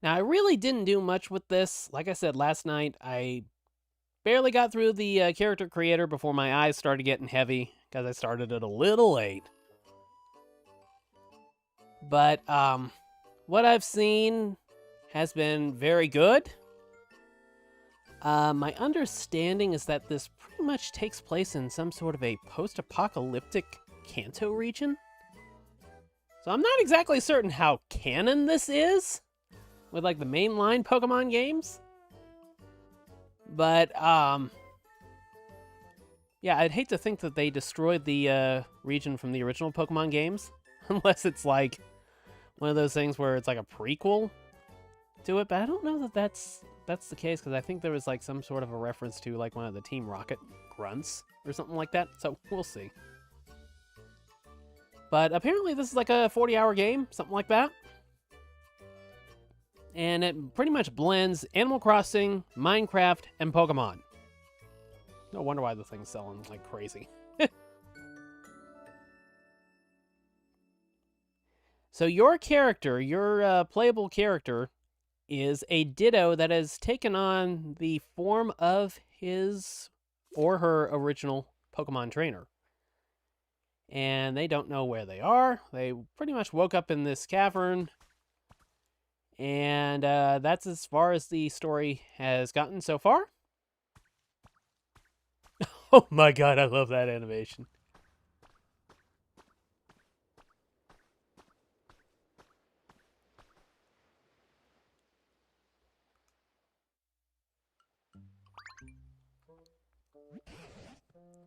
Now, I really didn't do much with this. Like I said last night, I barely got through the character creator before my eyes started getting heavy because I started it a little late. But what I've seen has been very good. My understanding is that this pretty much takes place in some sort of a post-apocalyptic Kanto region. So I'm not exactly certain how canon this is with like the mainline Pokemon games. But yeah, I'd hate to think that they destroyed the region from the original Pokemon games, unless it's like one of those things where it's like a prequel to it. But I don't know that that's the case because I think there was like some sort of a reference to like one of the Team Rocket grunts or something like that. So we'll see. But apparently this is like a 40-hour game, something like that. And it pretty much blends Animal Crossing, Minecraft, and Pokemon. No wonder why the thing's selling like crazy. So your character, your playable character, is a Ditto that has taken on the form of his or her original Pokemon trainer. And they don't know where they are. They pretty much woke up in this cavern. And that's as far as the story has gotten so far. Oh my god, I love that animation.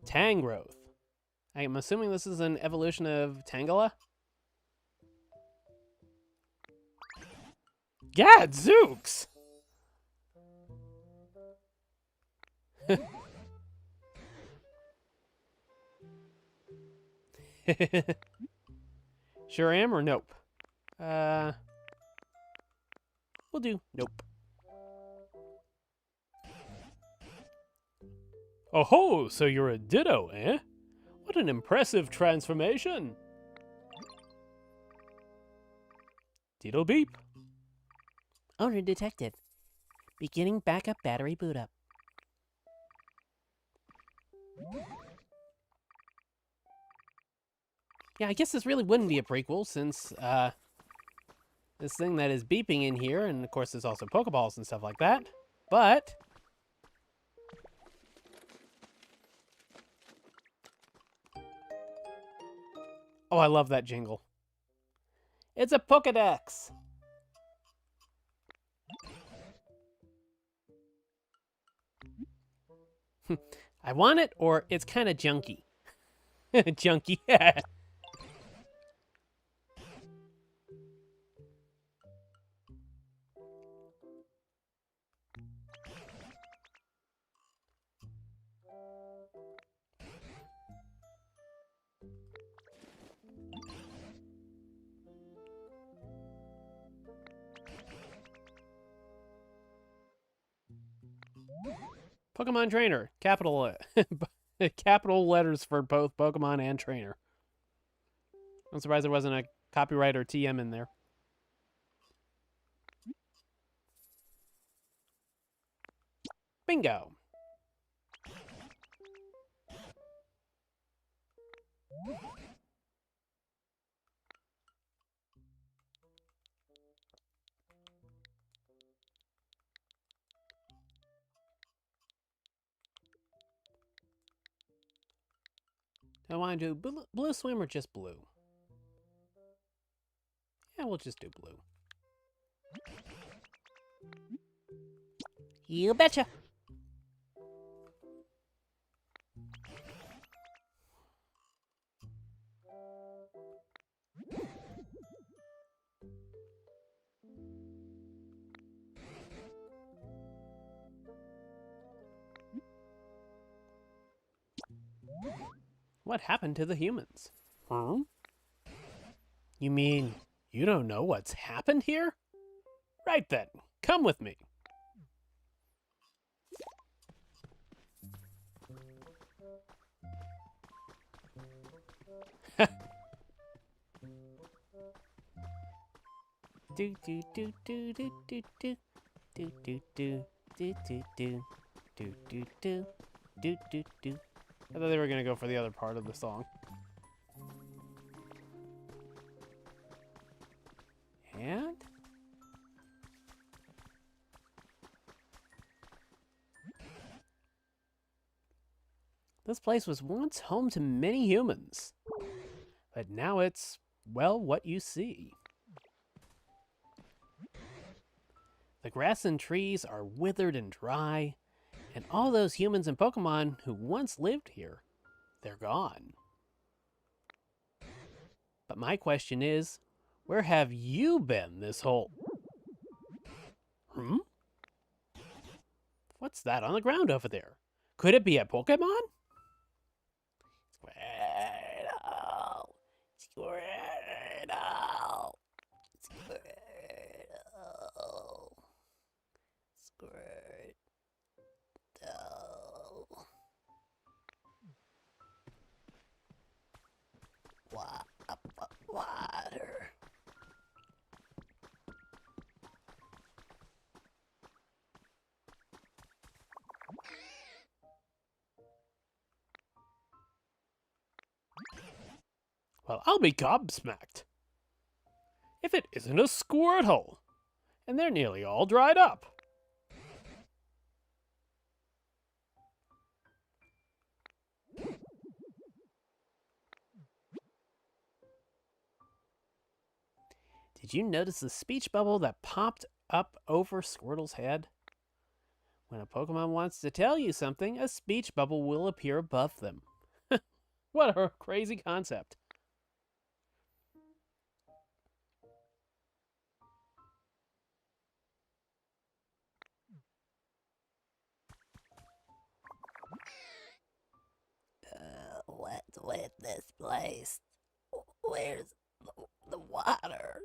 Tangrowth. I'm assuming this is an evolution of Tangela? Gadzooks! Sure am or nope? We'll do nope. Oh ho, so you're a Ditto, eh? What an impressive transformation! Ditto beep. Owner detected. Beginning backup battery boot up. Yeah, I guess this really wouldn't be a prequel since this thing that is beeping in here, and of course there's also Pokeballs and stuff like that. But oh, I love that jingle. It's a Pokedex. I want it, or it's kind of junky. Junky. Pokemon Trainer. Capital letters for both Pokemon and Trainer. I'm surprised there wasn't a copyright or TM in there. Bingo. Do I want to do blue swim or just blue? Yeah, we'll just do blue. You betcha. What happened to the humans? Huh? You mean you don't know what's happened here? Right then, come with me. Do do do do do do do do do do do do do do do do do do do. I thought they were gonna go for the other part of the song. And this place was once home to many humans, but now it's, well, what you see. The grass and trees are withered and dry, and all those humans and Pokemon who once lived here, they're gone. But my question is, where have you been this whole... What's that on the ground over there? Could it be a Pokemon? Squirtle, Squirtle, Squirtle, Squirtle. Water. Well, I'll be gobsmacked if it isn't a Squirtle, and they're nearly all dried up. Did you notice the speech bubble that popped up over Squirtle's head? When a Pokemon wants to tell you something, a speech bubble will appear above them. What a crazy concept. What's with this place? Where's the water?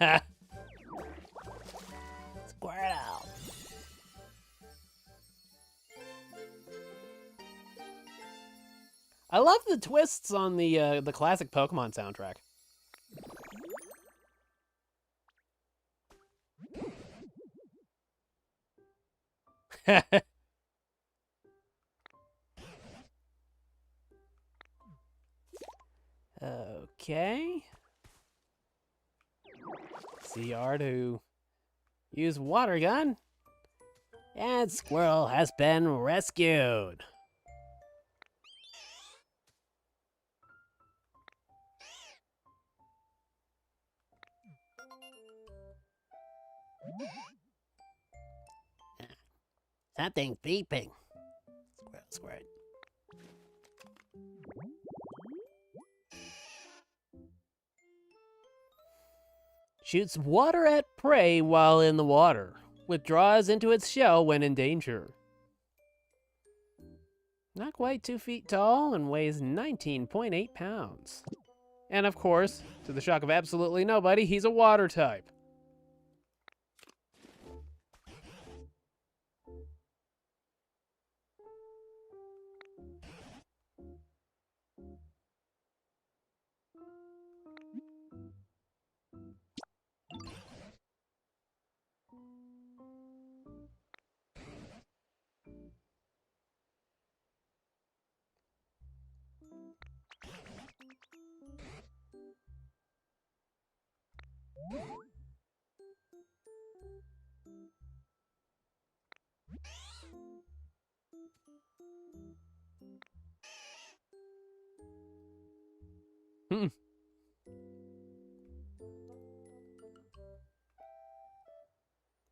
Ha! Squirtle. I love the twists on the classic Pokemon soundtrack. Okay. CR to use water gun. And Squirrel has been rescued. Something's beeping. Squirt, squirt. Shoots water at prey while in the water. Withdraws into its shell when in danger. Not quite 2 feet tall and weighs 19.8 pounds. And of course, to the shock of absolutely nobody, he's a water type.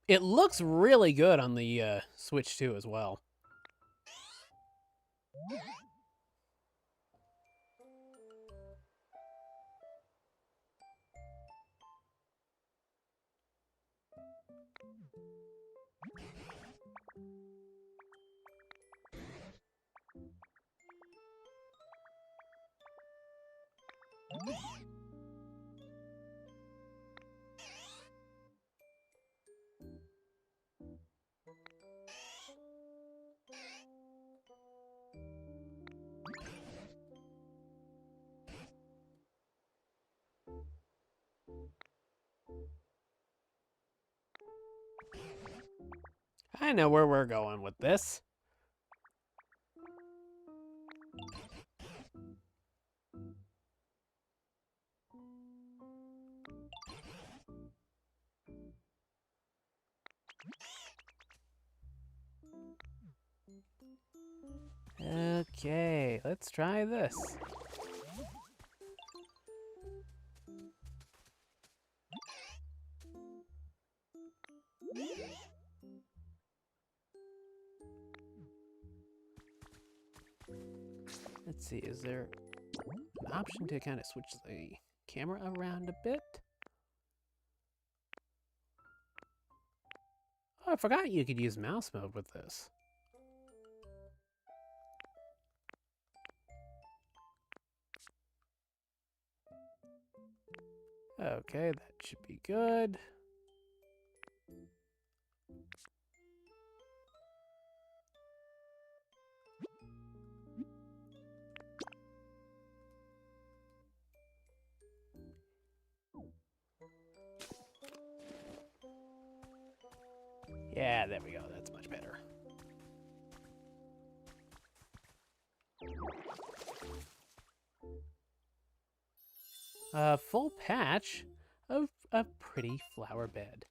It looks really good on the Switch 2 as well. I know where we're going with this. Okay, let's try this. Let's see, is there an option to kind of switch the camera around a bit? Oh, I forgot you could use mouse mode with this. Okay, that should be good. Yeah, there we go. That's much better. A full patch of a pretty flower bed.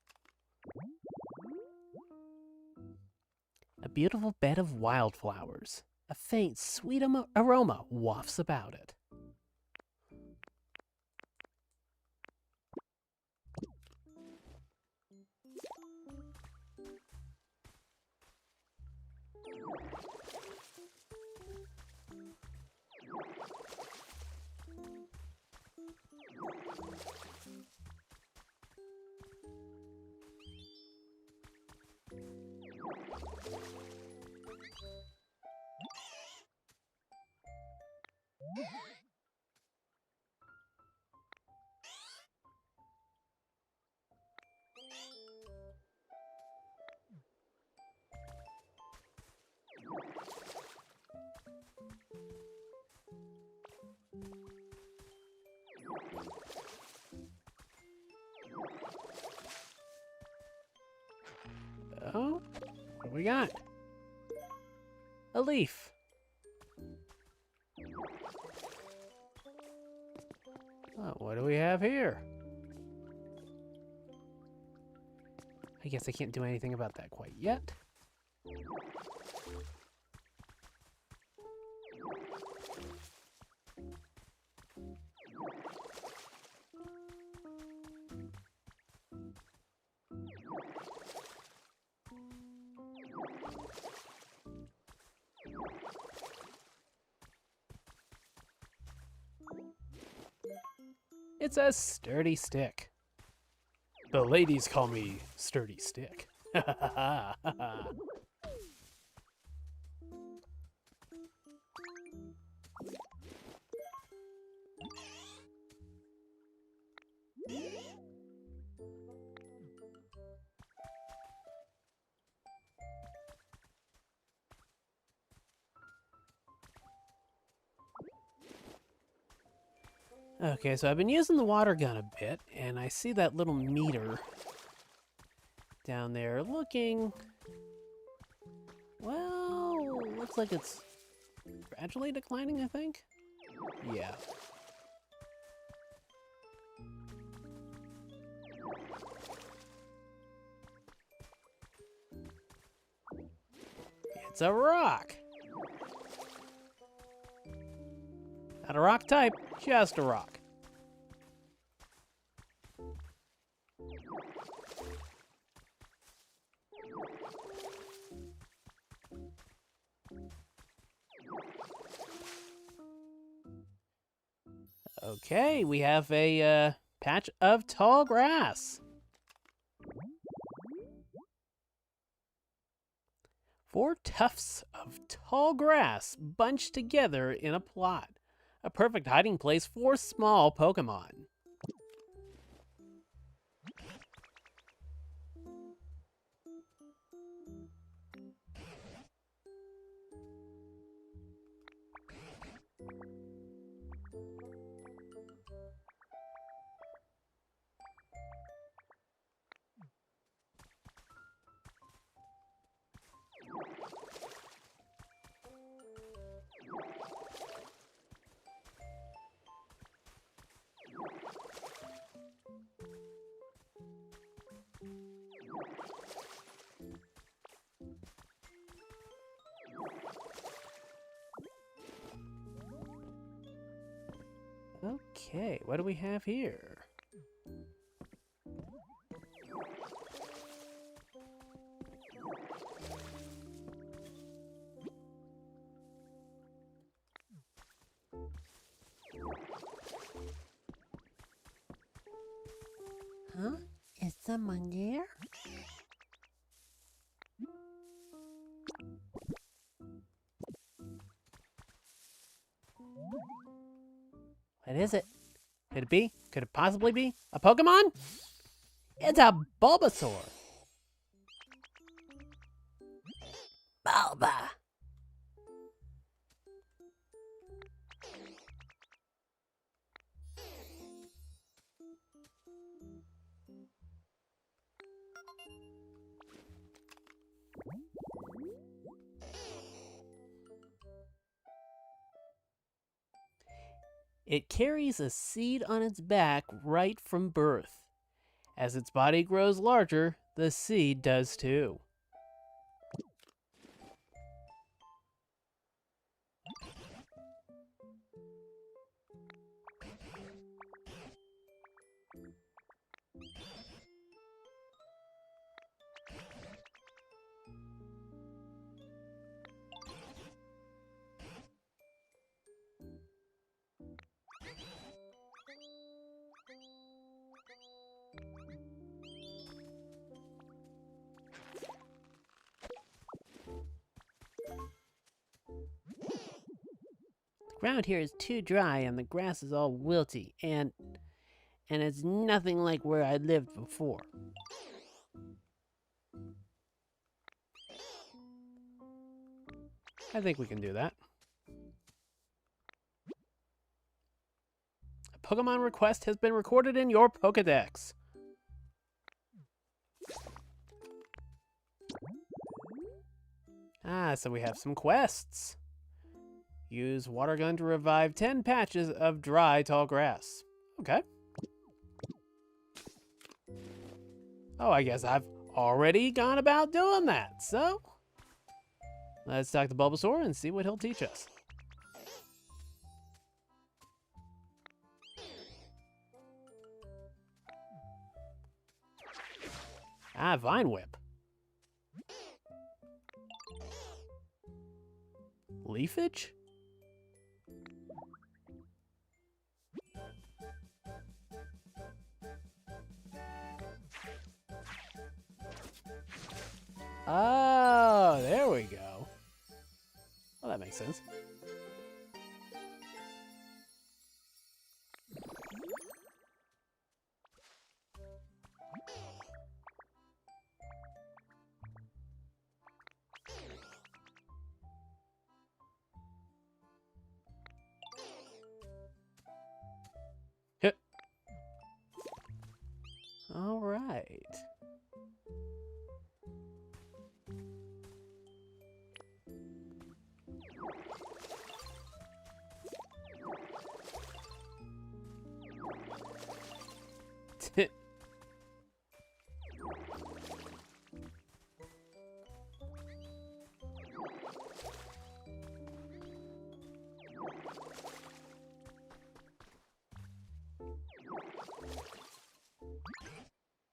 A beautiful bed of wildflowers. A faint, sweet aroma wafts about it. Oh, what do we got? A leaf. Oh, what do we have here? I guess I can't do anything about that quite yet. It's a sturdy stick. The ladies call me Sturdy Stick. Okay, so I've been using the water gun a bit, and I see that little meter down there looking, well, looks like it's gradually declining, I think. Yeah. It's a rock. Not a rock type, just a rock. Okay, we have a patch of tall grass. 4 tufts of tall grass bunched together in a plot. A perfect hiding place for small Pokemon. Okay, what do we have here? Huh? Is someone there? What is it? Could it be? Could it possibly be a Pokemon? It's a Bulbasaur. Bulba! It carries a seed on its back right from birth. As its body grows larger, the seed does too. The ground here is too dry and the grass is all wilty and it's nothing like where I lived before. I think we can do that. A Pokemon request has been recorded in your Pokedex. Ah, so we have some quests. Use water gun to revive 10 patches of dry tall grass. Okay. Oh, I guess I've already gone about doing that, so let's talk to Bulbasaur and see what he'll teach us. Ah, Vine Whip. Leafage? Oh, there we go. Well, that makes sense. Hit. All right.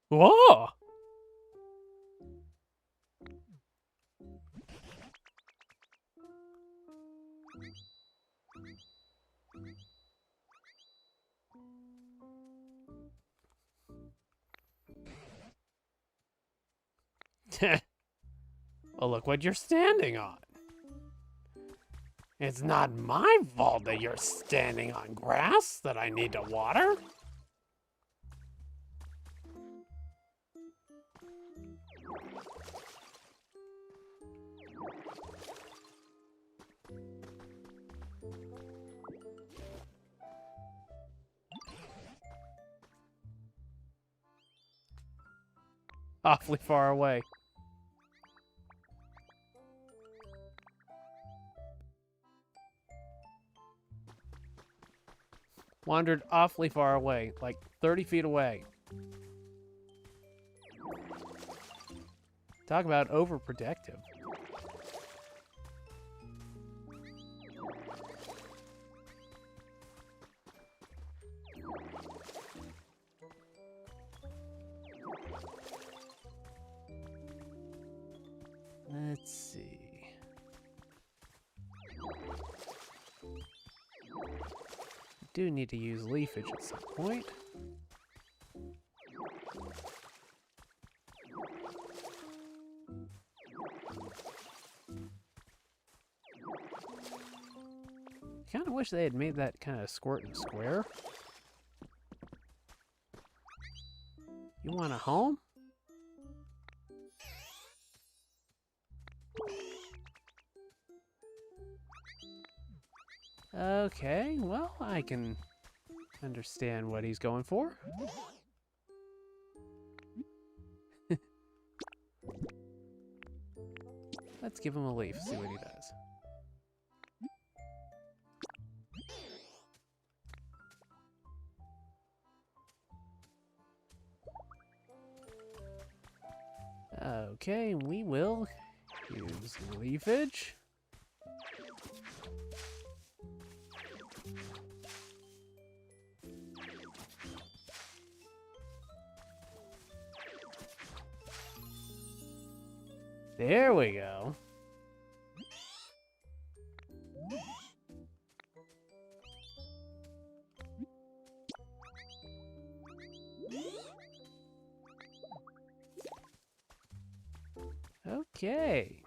Whoa! Well, look what you're standing on. It's not my fault that you're standing on grass that I need to water. Awfully far away. Wandered awfully far away, like 30 feet away. Talk about overprotective. Let's see. Do need to use leafage at some point. Kind of wish they had made that kind of squirt and square. You want a home? Okay, well, I can understand what he's going for. Let's give him a leaf, see what he does. Okay, we will use leafage. There we go. Okay.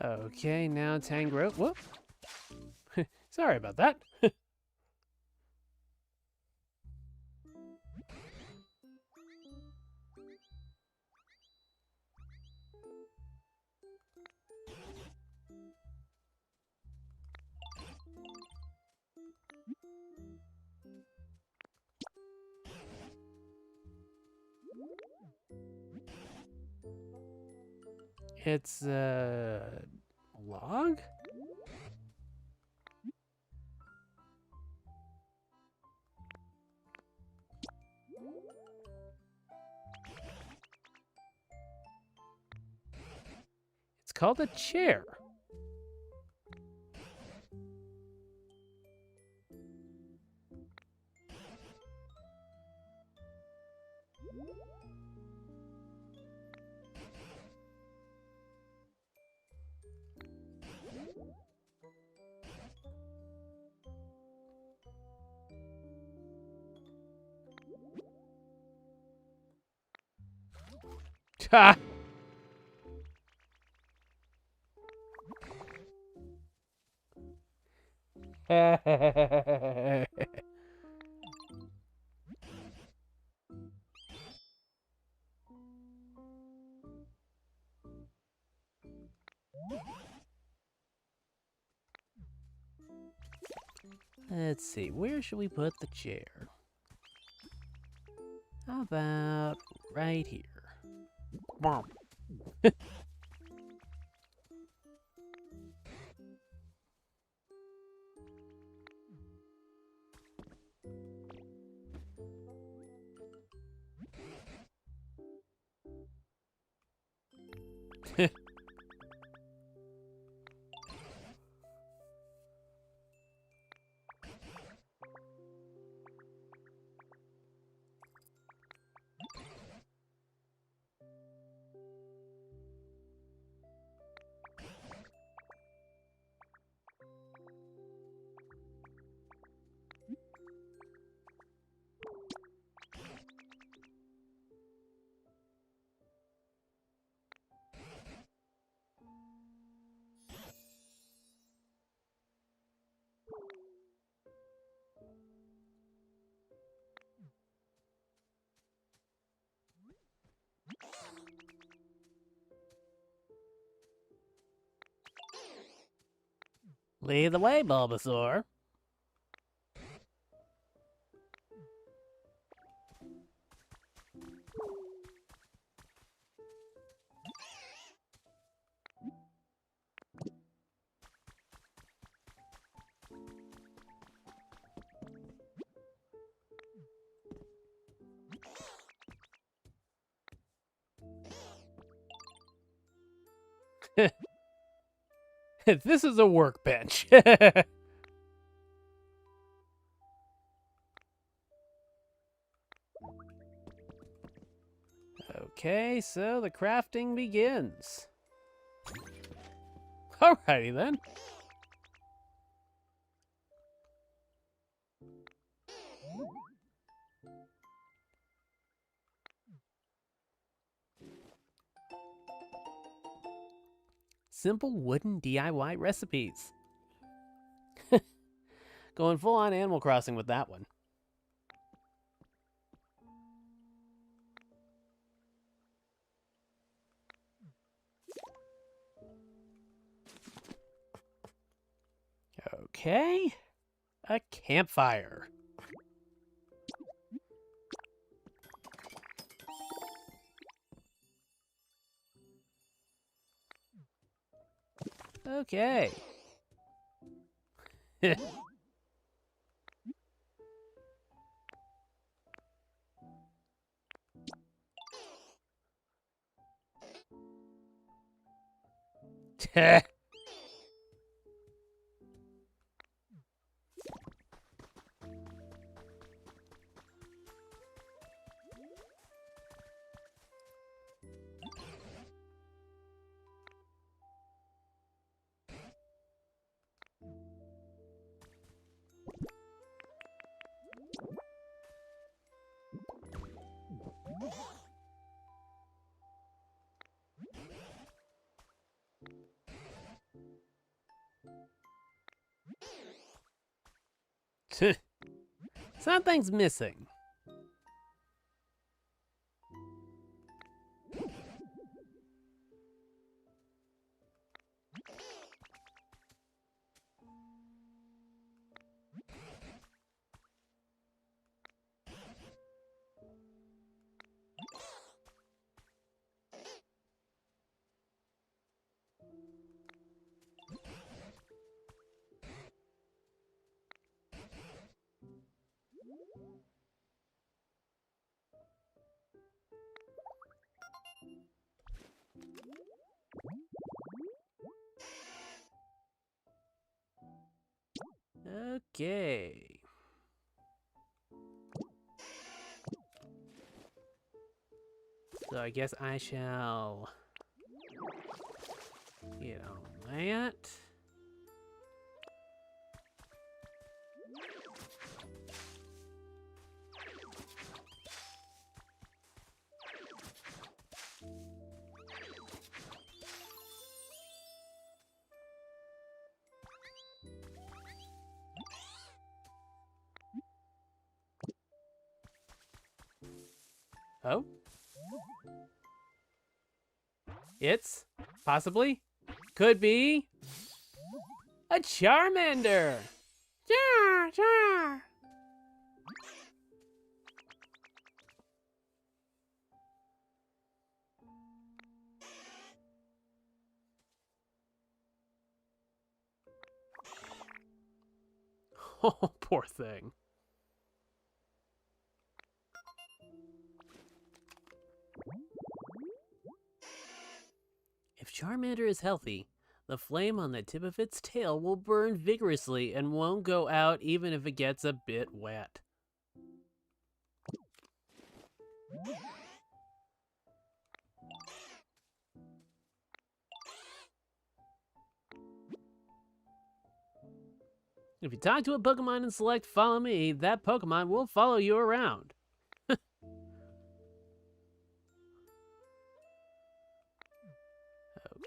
Okay, now Tangrowth. Whoop. Sorry about that. It's a log? It's called a chair. Ha! Let's see, where should we put the chair? How about right here? Bomb. Lead the way, Bulbasaur. This is a workbench. Okay, so the crafting begins. Alrighty then. Simple wooden DIY recipes. Going full on Animal Crossing with that one. Okay, a campfire. Okay. Something's missing. Okay. So I guess I shall get on that. Oh? It's possibly could be a Charmander. Char, char. Oh, poor thing. If Charmander is healthy, the flame on the tip of its tail will burn vigorously and won't go out even if it gets a bit wet. If you talk to a Pokemon and select Follow Me, that Pokemon will follow you around.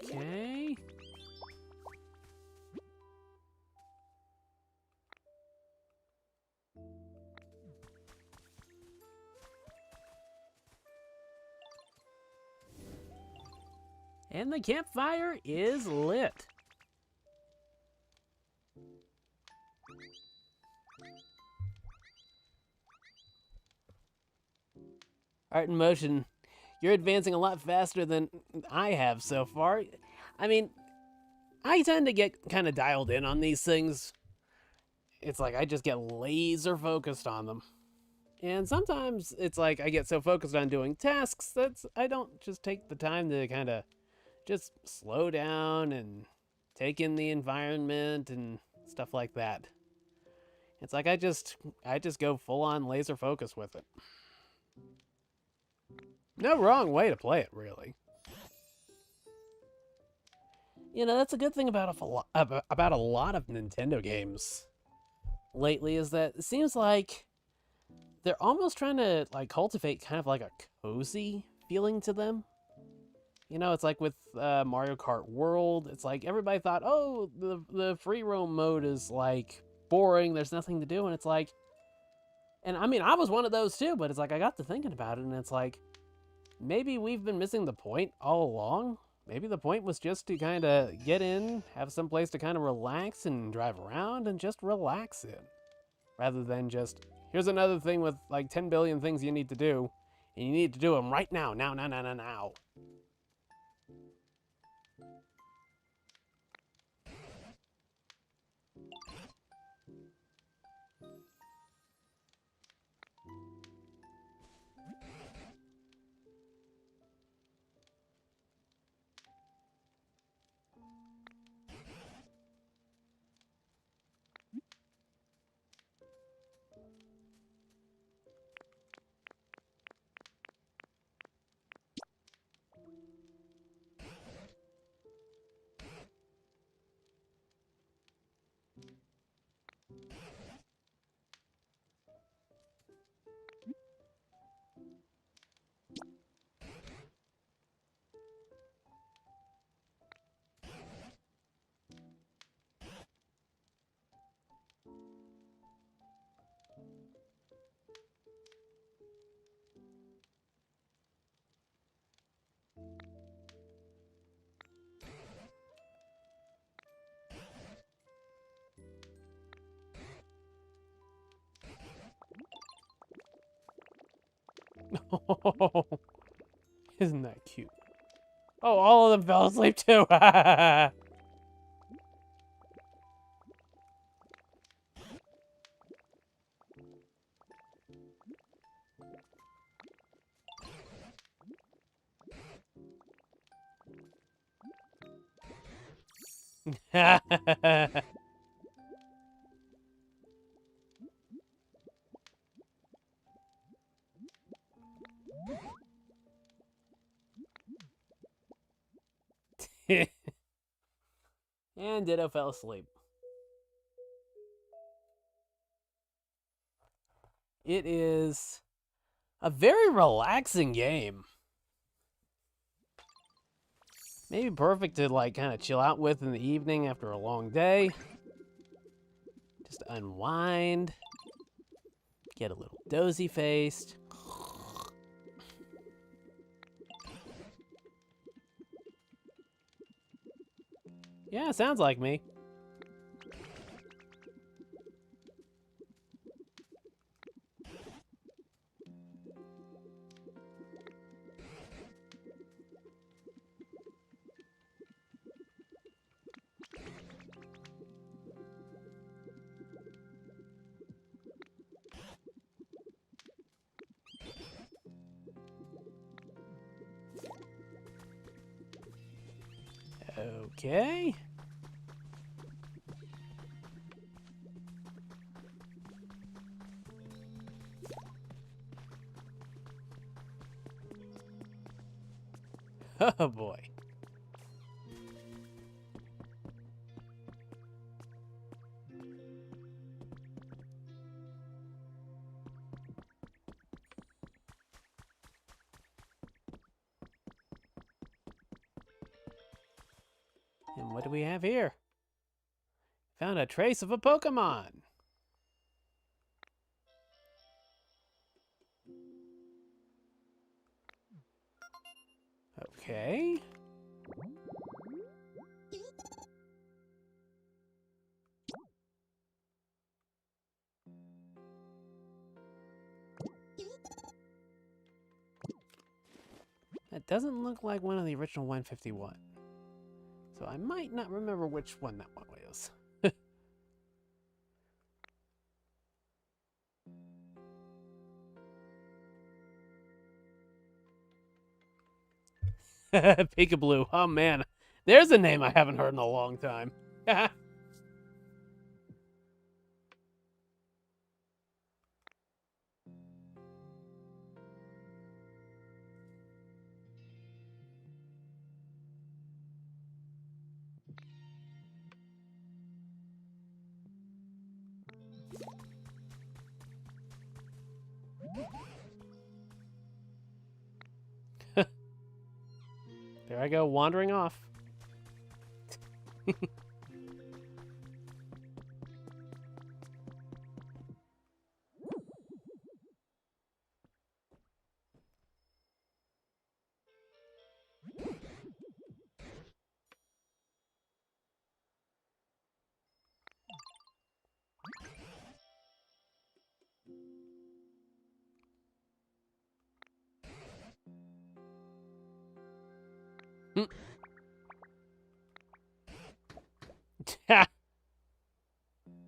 Okay. And the campfire is lit. Art in motion. You're advancing a lot faster than I have so far. I mean, I tend to get kind of dialed in on these things. It's like I just get laser focused on them. And sometimes it's like I get so focused on doing tasks that I don't just take the time to kind of just slow down and take in the environment and stuff like that. It's like I just go full on laser focus with it. No wrong way to play it, really. You know, that's a good thing about about a lot of Nintendo games lately is that it seems like they're almost trying to like cultivate kind of like a cozy feeling to them. You know, it's like with Mario Kart World. It's like everybody thought, oh, the free roam mode is like boring. There's nothing to do, and it's like, and I mean, I was one of those too. But it's like I got to thinking about it, and it's like maybe we've been missing the point all along. Maybe the point was just to kind of get in, have some place to kind of relax and drive around and just relax in, rather than just here's another thing with like 10 billion things you need to do, and you need to do them right now, now. Isn't that cute? Oh, all of them fell asleep too. And Ditto fell asleep. It is a very relaxing game. Maybe perfect to like kind of chill out with in the evening after a long day. Just unwind, get a little dozy faced. Yeah, sounds like me. Okay. Oh boy. And what do we have here? Found a trace of a Pokemon. Okay. That doesn't look like one of the original 151. So I might not remember which one that one was. Peekaboo. Oh man, there's a name I haven't heard in a long time. There I go, wandering off.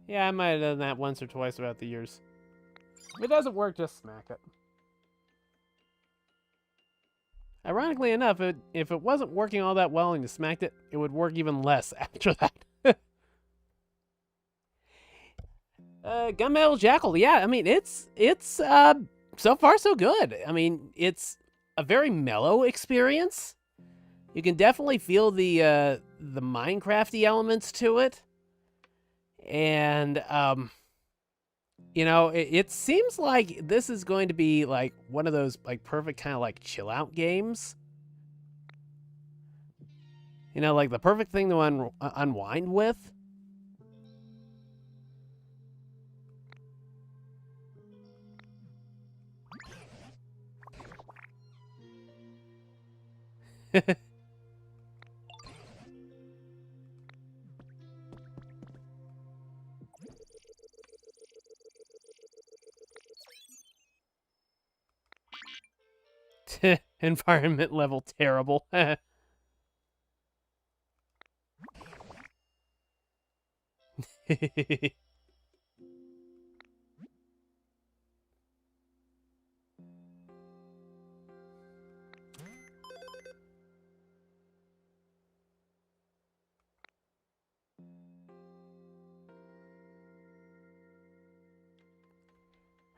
Yeah, I might have done that once or twice throughout the years. If it doesn't work, just smack it. Ironically enough, if it wasn't working all that well and you smacked it, it would work even less after that. Gunmetal Jackal, yeah, I mean, it's so far so good. I mean, it's a very mellow experience. You can definitely feel the Minecrafty elements to it. And, you know, it seems like this is going to be, like, one of those, like, perfect kind of, like, chill-out games. You know, like, the perfect thing to unwind with. Environment level terrible.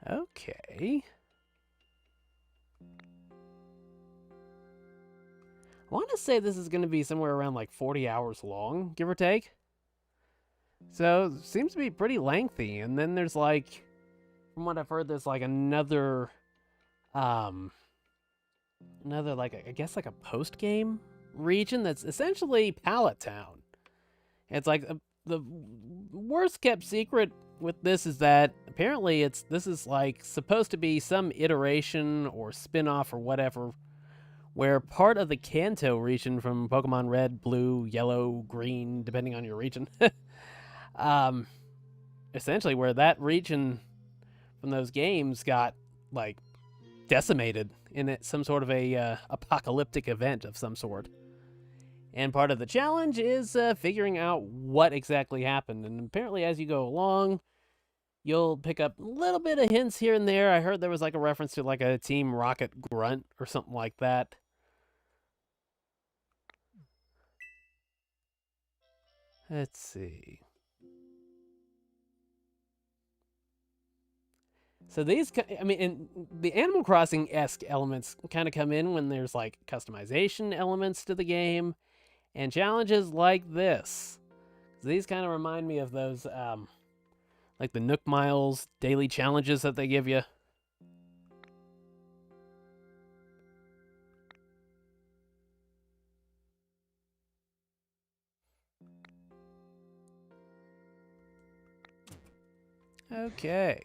Okay. I want to say this is going to be somewhere around like 40 hours long, give or take. So, seems to be pretty lengthy. And then there's like, from what I've heard, there's like um, another like, I guess like a post-game region that's essentially Pallet Town. It's like the worst kept secret with this is that apparently this is like supposed to be some iteration or spin-off or whatever where part of the Kanto region from Pokemon Red, Blue, Yellow, Green, depending on your region, um, essentially where that region from those games got like decimated in some sort of a apocalyptic event of some sort. And part of the challenge is figuring out what exactly happened. And apparently, as you go along, you'll pick up a little bit of hints here and there. I heard there was like a reference to like a Team Rocket grunt or something like that. Let's see. So these, I mean, and the Animal Crossing-esque elements kind of come in when there's like customization elements to the game and challenges like this. These kind of remind me of those, like the Nook Miles daily challenges that they give you. Okay.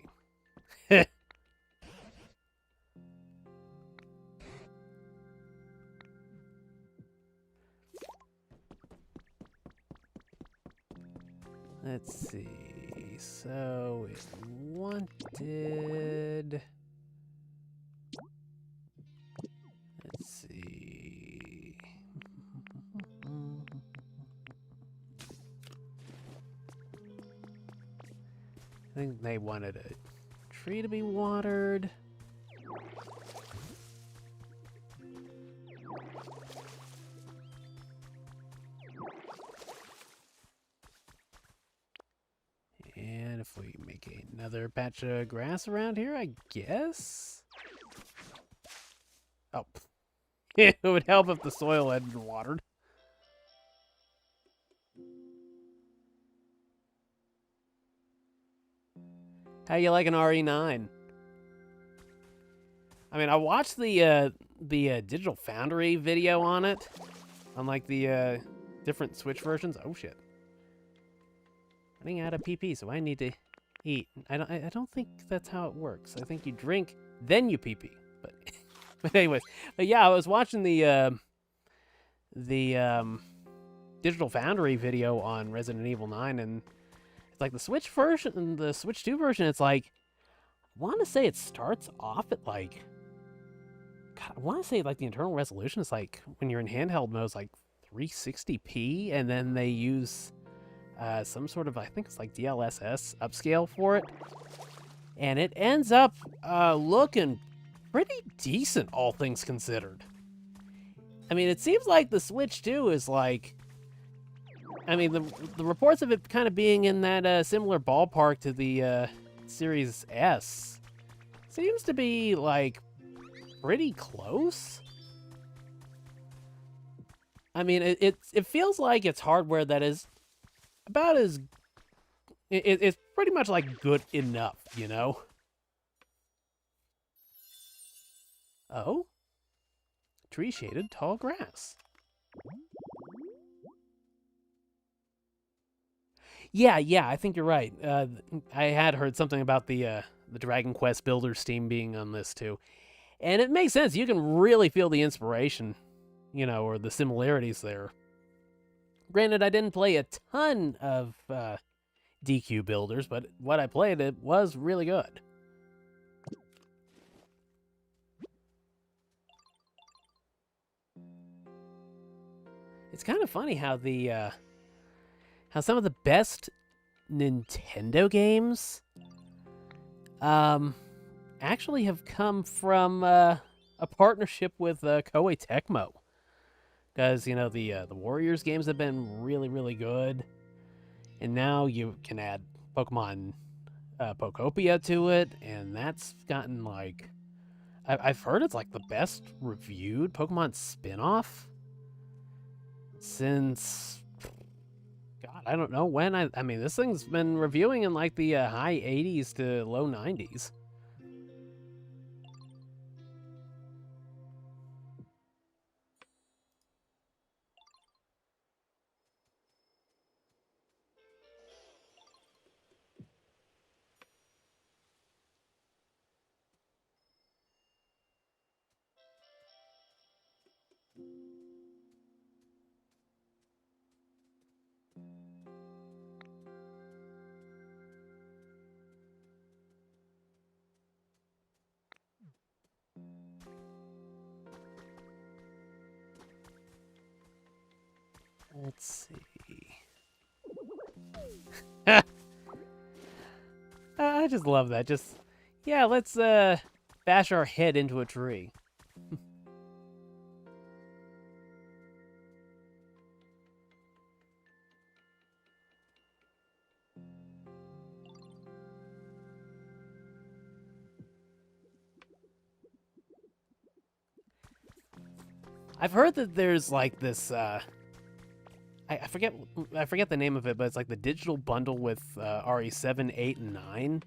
Let's see. So it wanted. Let's see. think they wanted a tree to be watered. And if we make another patch of grass around here, I guess? Oh. It would help if the soil had been watered. How you like an RE9? I mean, I watched the Digital Foundry video on it, on like the different Switch versions. Oh shit! Running out of PP, so I need to eat. I don't think that's how it works. I think you drink, then you PP. But but anyways, but yeah, I was watching the Digital Foundry video on Resident Evil 9, and it's like the Switch version and the Switch 2 version. It's like, I want to say it starts off at like, God, I want to say like the internal resolution is like when you're in handheld mode, it's like 360p, and then they use some sort of, I think it's like DLSS upscale for it, and it ends up looking pretty decent, all things considered. I mean, it seems like the Switch 2 is like, I mean, the reports of it kind of being in that similar ballpark to the Series S seems to be like pretty close. I mean, it feels like it's hardware that is about as it's pretty much like good enough, you know? Oh, tree shaded tall grass. Yeah, I think you're right. I had heard something about the Dragon Quest Builders team being on this too, and it makes sense. You can really feel the inspiration, you know, or the similarities there. Granted, I didn't play a ton of DQ Builders, but what I played, it was really good. It's kind of funny how the how some of the best Nintendo games actually have come from a partnership with Koei Tecmo. Because, you know, the Warriors games have been really good. And now you can add Pokemon Pokopia to it, and that's gotten like, I've heard it's like the best reviewed Pokemon spin-off since, God, I don't know when. I mean, this thing's been reviewing in like the high 80s to low 90s. Let's see. I just love that. Just, yeah, let's bash our head into a tree. I've heard that there's like this I forget the name of it, but it's like the digital bundle with RE7, 8, and 9,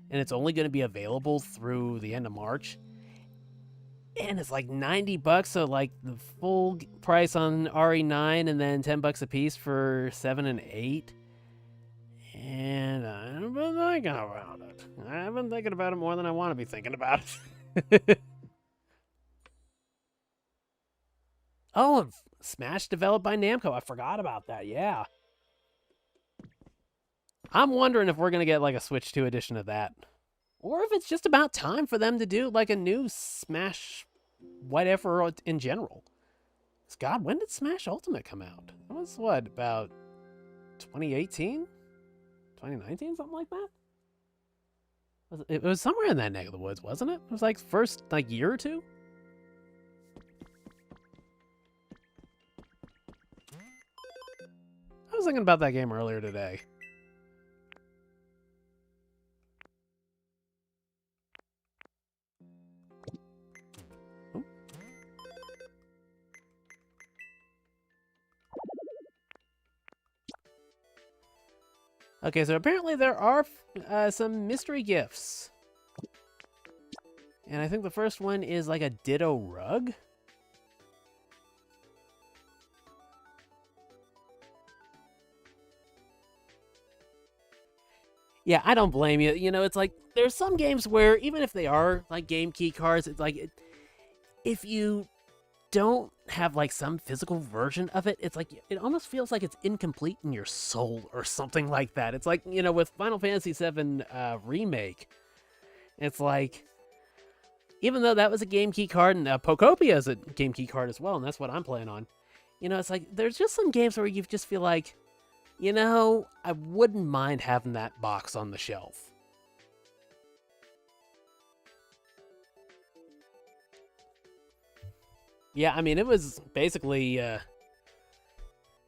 and it's only going to be available through the end of March. And it's like $90, so like the full price on RE9, and then $10 a piece for 7 and 8. And I've been thinking about it. I've been thinking about it more than I want to be thinking about it. Oh, and Smash developed by Namco. I forgot about that. Yeah. I'm wondering if we're going to get like a Switch 2 edition of that. Or if it's just about time for them to do like a new Smash whatever in general. God, when did Smash Ultimate come out? That was what, about 2018? 2019? Something like that? It was somewhere in that neck of the woods, wasn't it? It was like first like year or two. I was thinking about that game earlier today. Oh. Okay, so apparently there are some mystery gifts. And I think the first one is like a Ditto rug. Yeah, I don't blame you. You know, it's like there's some games where even if they are like game key cards, it's like if you don't have like some physical version of it, it's like it almost feels like it's incomplete in your soul or something like that. It's like, you know, with Final Fantasy VII Remake, it's like even though that was a game key card and Pokopia is a game key card as well, and that's what I'm playing on. You know, it's like there's just some games where you just feel like, you know, I wouldn't mind having that box on the shelf. Yeah, I mean, it was basically the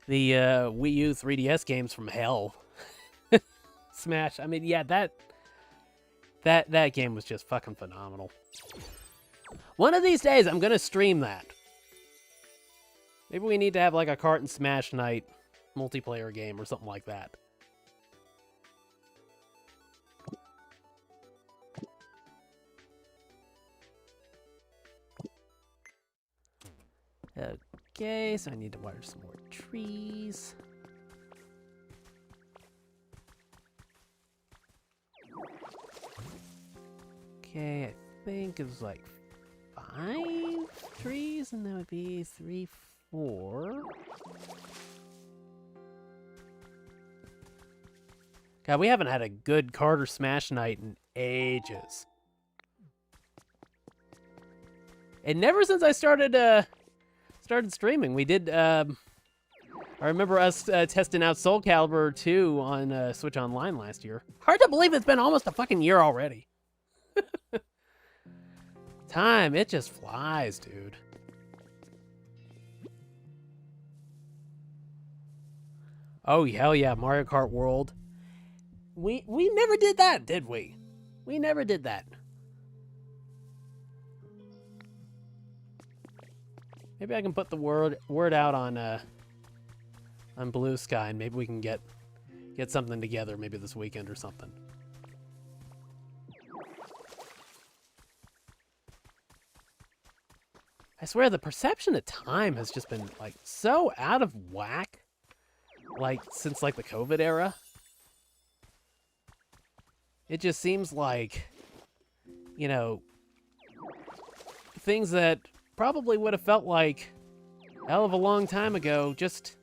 Wii U 3DS games from hell. Smash. I mean, yeah, that game was just fucking phenomenal. One of these days, I'm gonna stream that. Maybe we need to have like a Cart and Smash night multiplayer game or something like that. Okay, so I need to water some more trees. Okay, I think it was like 5 trees, and that would be 3, 4. God, we haven't had a good Carter Smash night in ages. And never since I started streaming. We did, I remember us testing out Soul Calibur 2 on Switch Online last year. Hard to believe it's been almost a fucking year already. Time, it just flies, dude. Oh, hell yeah, Mario Kart World. We never did that, did we? We never did that. Maybe I can put the word out on Bluesky, and maybe we can get something together, maybe this weekend or something. I swear the perception of time has just been like so out of whack, like since like the COVID era. It just seems like, you know, things that probably would have felt like a hell of a long time ago just...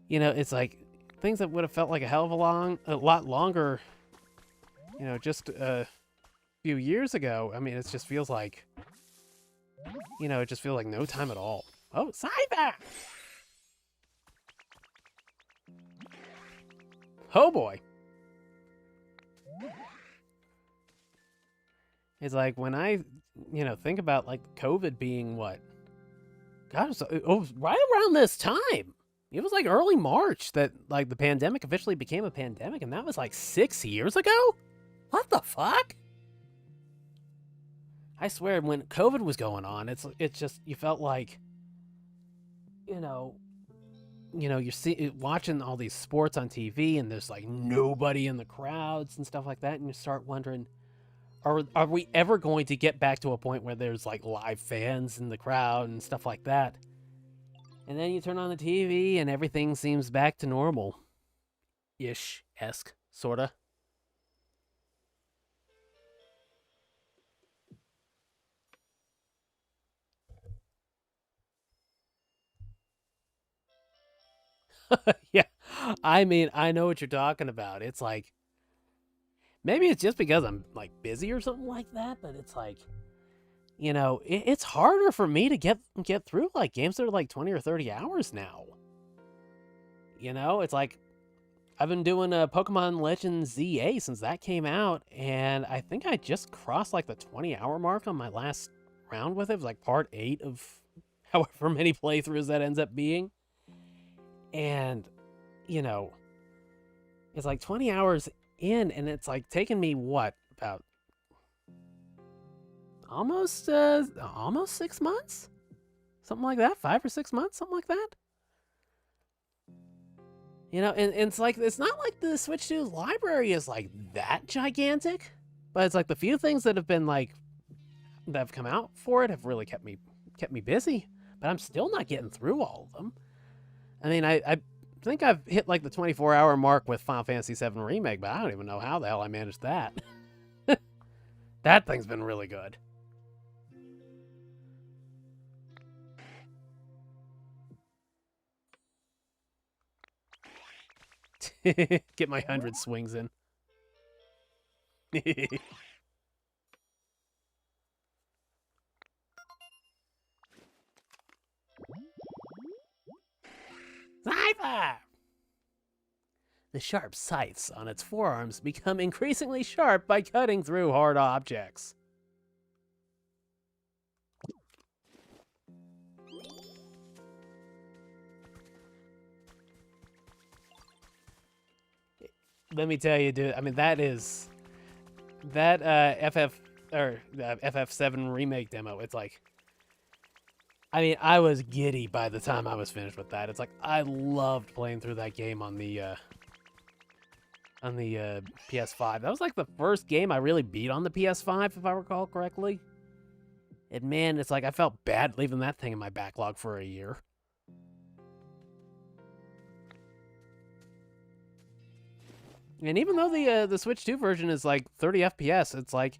You know, it's like things that would have felt like a lot longer, you know, just a few years ago. I mean, it just feels like, you know, it just feels like no time at all. Oh, Cyber! Oh boy. It's like when I, you know, think about like COVID being what? God, it was right around this time. It was like early March that like the pandemic officially became a pandemic, and that was like 6 years ago? What the fuck? I swear, when COVID was going on, it's just, you felt like, you know, you're watching all these sports on TV, and there's like nobody in the crowds and stuff like that, and you start wondering, are we ever going to get back to a point where there's like live fans in the crowd and stuff like that? And then you turn on the TV and everything seems back to normal. Ish-esque, sorta. Yeah, I mean, I know what you're talking about. It's like, maybe it's just because I'm like busy or something like that, but it's like, you know, it's harder for me to get through like games that are like 20 or 30 hours now. You know, it's like I've been doing Pokemon Legends ZA since that came out, and I think I just crossed like the 20-hour mark on my last round with it. It was like part 8 of however many playthroughs that ends up being. And, you know, it's like 20 hours in, and it's like taking me what, about almost 6 months? Something like that, 5 or 6 months, something like that. You know, and it's like, it's not like the Switch 2 library is like that gigantic, but it's like the few things that have been like, that have come out for it have really kept me busy, but I'm still not getting through all of them. I mean, I think I've hit like the 24-hour mark with Final Fantasy VII Remake, but I don't even know how the hell I managed that. That thing's been really good. Get my 100 swings in. Sniper! The sharp scythes on its forearms become increasingly sharp by cutting through hard objects. Let me tell you, dude. I mean, that FF7 remake demo. It's like, I mean, I was giddy by the time I was finished with that. It's like I loved playing through that game on the PS5. That was like the first game I really beat on the PS5, if I recall correctly. And man, it's like I felt bad leaving that thing in my backlog for a year. And even though the Switch 2 version is like 30 FPS, it's like,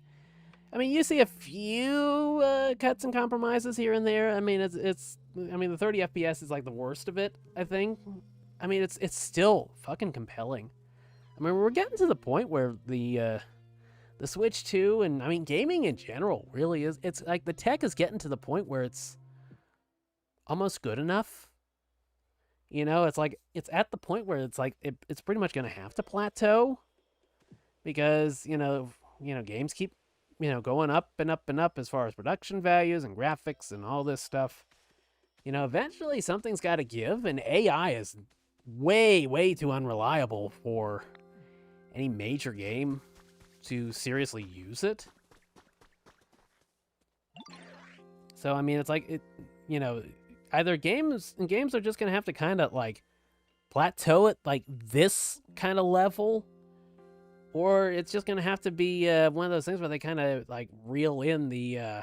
I mean, you see a few cuts and compromises here and there. I mean, I mean, the 30 FPS is like the worst of it, I think. I mean, it's still fucking compelling. I mean, we're getting to the point where the Switch 2 and I mean, gaming in general really is. It's like the tech is getting to the point where it's almost good enough. You know, it's like it's at the point where it's like it's pretty much going to have to plateau because games keep going up and up and up as far as production values and graphics and all this stuff. You know, eventually something's got to give, and AI is way too unreliable for any major game to seriously use it. So I mean, it's like either games are just gonna have to kind of like plateau at like this kind of level, or it's just gonna have to be one of those things where they kind of like reel in the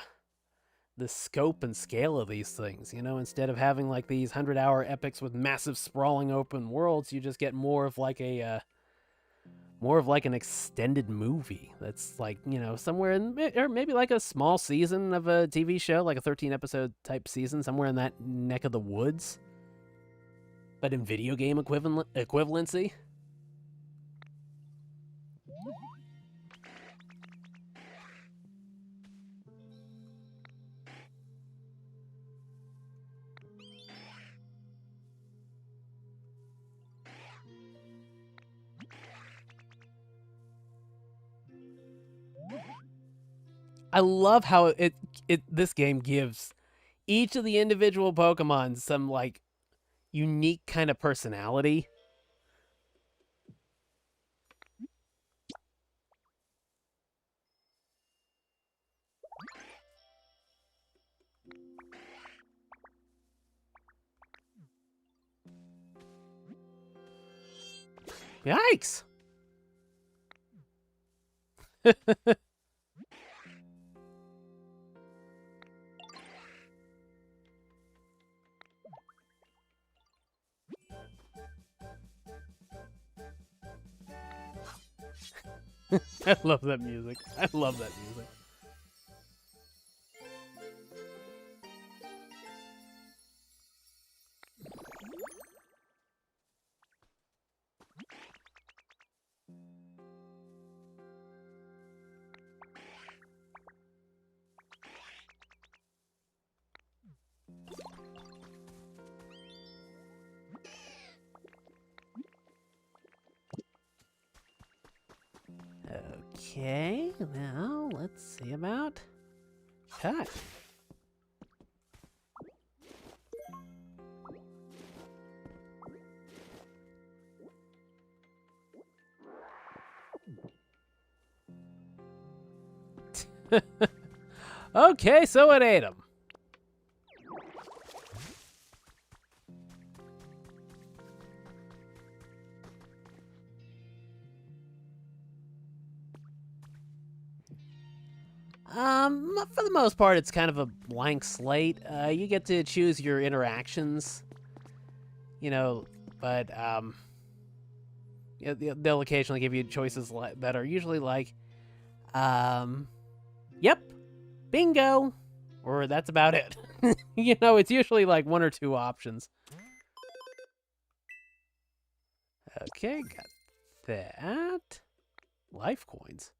scope and scale of these things. You know, instead of having like these 100-hour epics with massive sprawling open worlds, you just get more of like an extended movie that's like, somewhere in, or maybe like a small season of a TV show, like a 13-episode type season, somewhere in that neck of the woods, but in video game equivalency. I love how this game gives each of the individual Pokemon some like unique kind of personality. Yikes! I love that music. I love that music. Okay, well, let's see about cut. Okay, so it ate him. For the most part, it's kind of a blank slate. You get to choose your interactions, you know, but yeah, they'll occasionally give you choices that are usually like, yep, bingo, or that's about it. You know, it's usually like one or two options. Okay, got that. Life coins.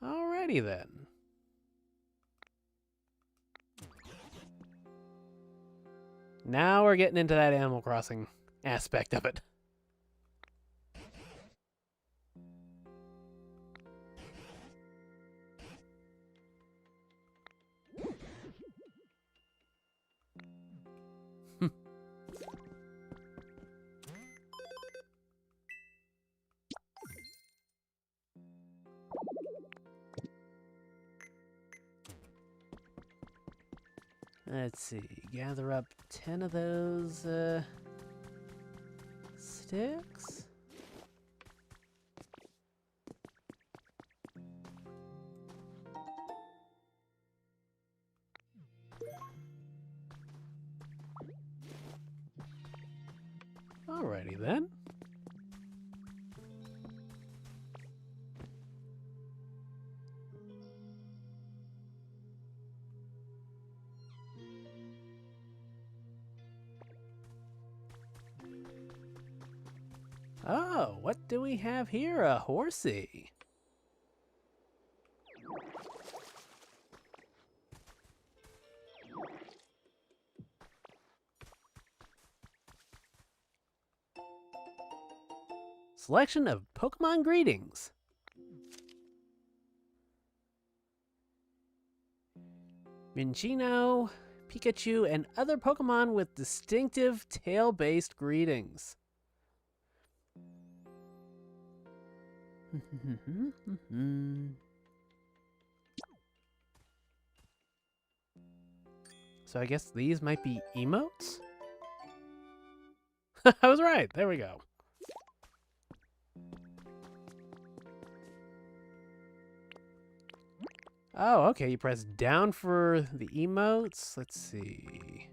Alrighty then. Now we're getting into that Animal Crossing aspect of it. Let's see. Gather up 10 of those sticks. Alrighty then. Oh, what do we have here? A horsey. Selection of Pokemon greetings. Minchino, Pikachu, and other Pokemon with distinctive tail-based greetings. So I guess these might be emotes? I was right. There we go. Oh, okay. You press down for the emotes. Let's see.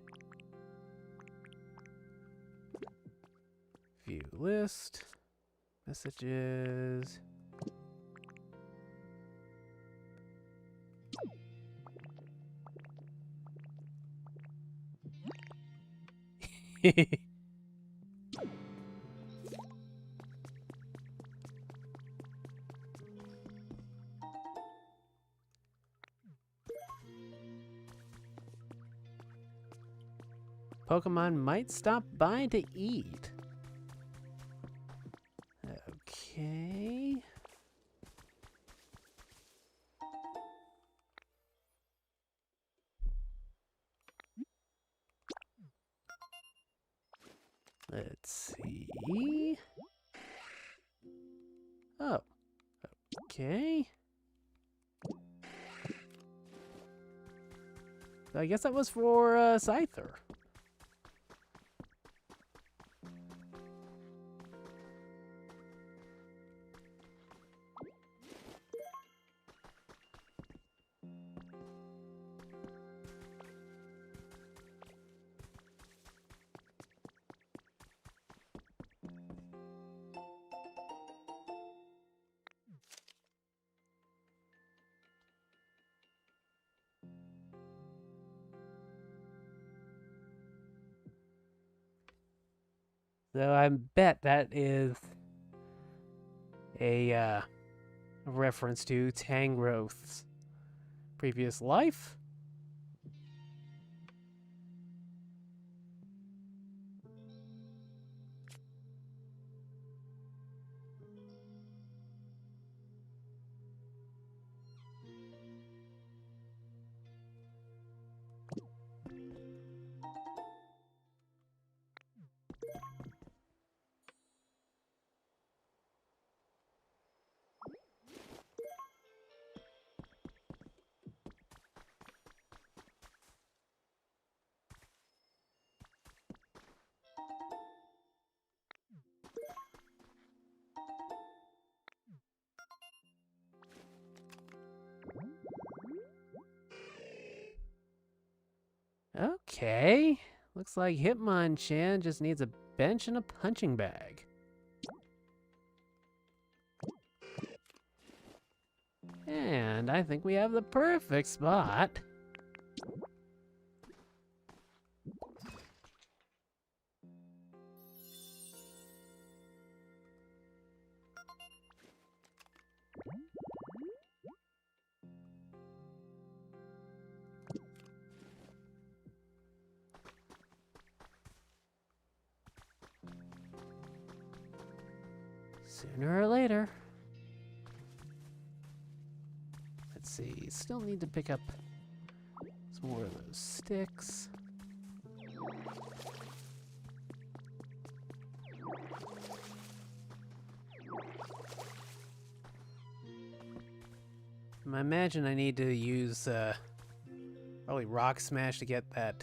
View list. Messages. Pokemon might stop by to eat. Okay. Let's see. Oh. Okay. So I guess that was for Scyther. So I bet that is a reference to Tangrowth's previous life. Okay. Looks like Hitmonchan just needs a bench and a punching bag. And I think we have the perfect spot. Sooner or later. Let's see, still need to pick up some more of those sticks. I imagine I need to use probably Rock Smash to get that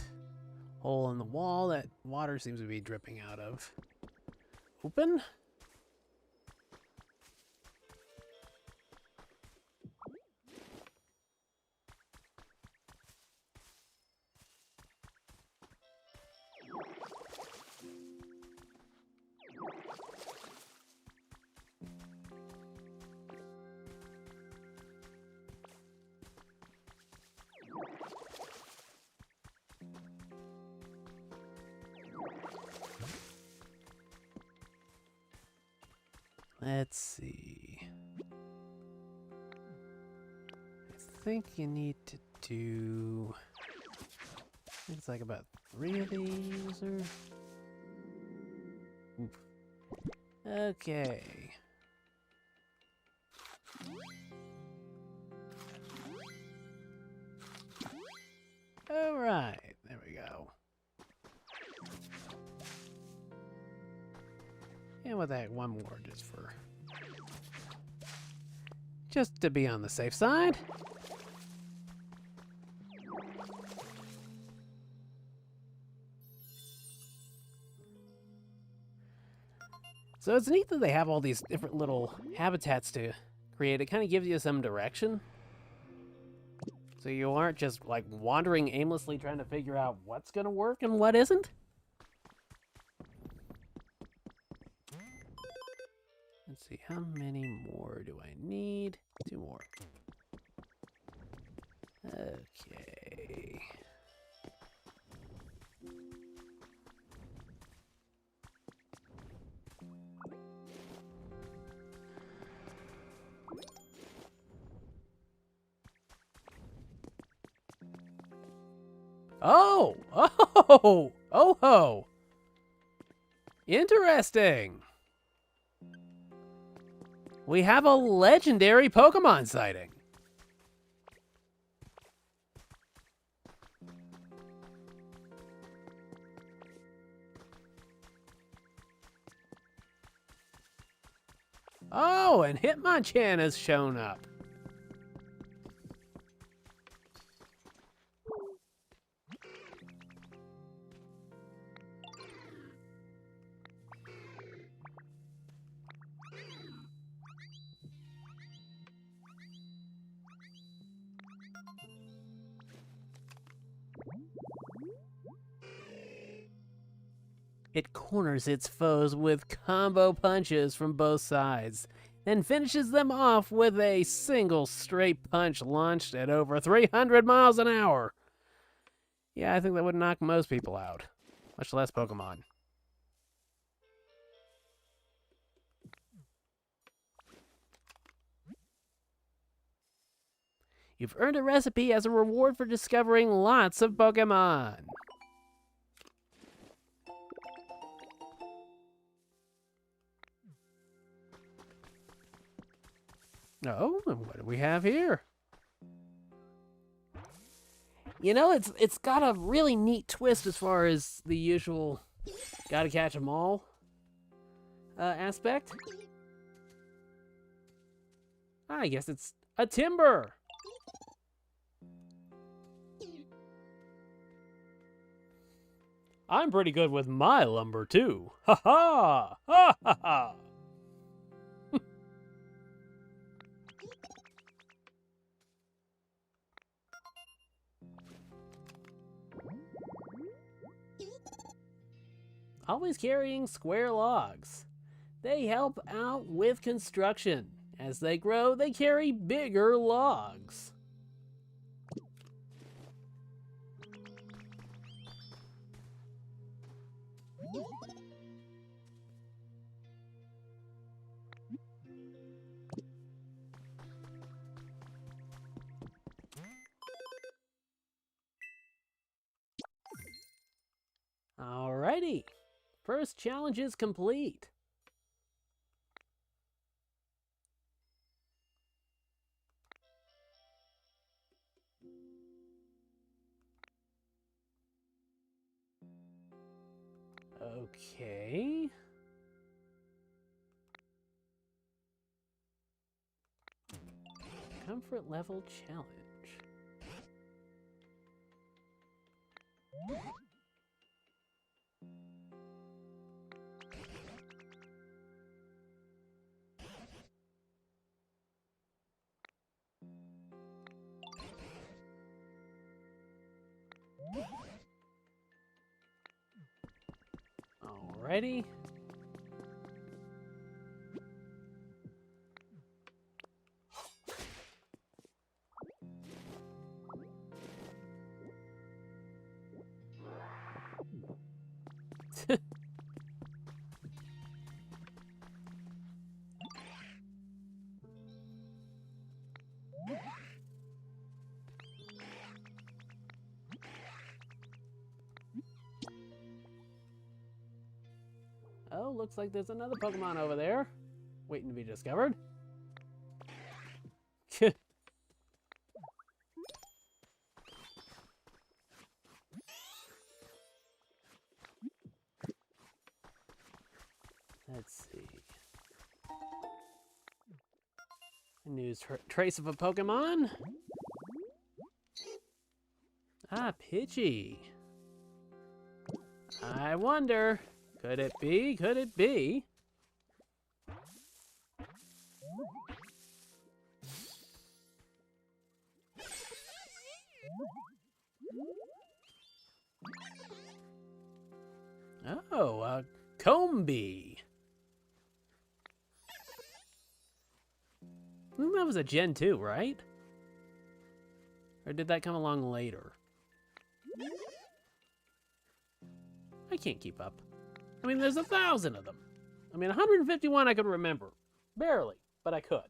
hole in the wall that water seems to be dripping out of. Open? Let's see. I think you need to do... it's like about 3 of these, or... Oof. Okay. Alright, there we go. And with that, one more just to be on the safe side. So it's neat that they have all these different little habitats to create. It kind of gives you some direction. So you aren't just like wandering aimlessly trying to figure out what's going to work and what isn't. Let's see, how many more do I need? 2 more. Okay. Oh! Oh! Oh ho! Interesting! We have a legendary Pokemon sighting. Oh, and Hitmonchan has shown up. It corners its foes with combo punches from both sides, then finishes them off with a single straight punch launched at over 300 miles an hour. Yeah, I think that would knock most people out, much less Pokemon. You've earned a recipe as a reward for discovering lots of Pokemon. Oh, and what do we have here? You know, it's got a really neat twist as far as the usual gotta catch 'em all aspect. I guess it's a timber. I'm pretty good with my lumber too. Ha ha! Ha ha ha! always carrying square logs. They help out with construction. As they grow, they carry bigger logs. Alrighty, first challenge is complete. Okay. Comfort level challenge. Alrighty. Oh, looks like there's another Pokemon over there, waiting to be discovered. Let's see. A news trace of a Pokemon. Ah, Pidgey. I wonder, could it be? Could it be? Oh, a Combee. I think that was a Gen 2, right? Or did that come along later? I can't keep up. I mean, there's 1,000 of them. I mean, 151 I could remember. Barely, but I could.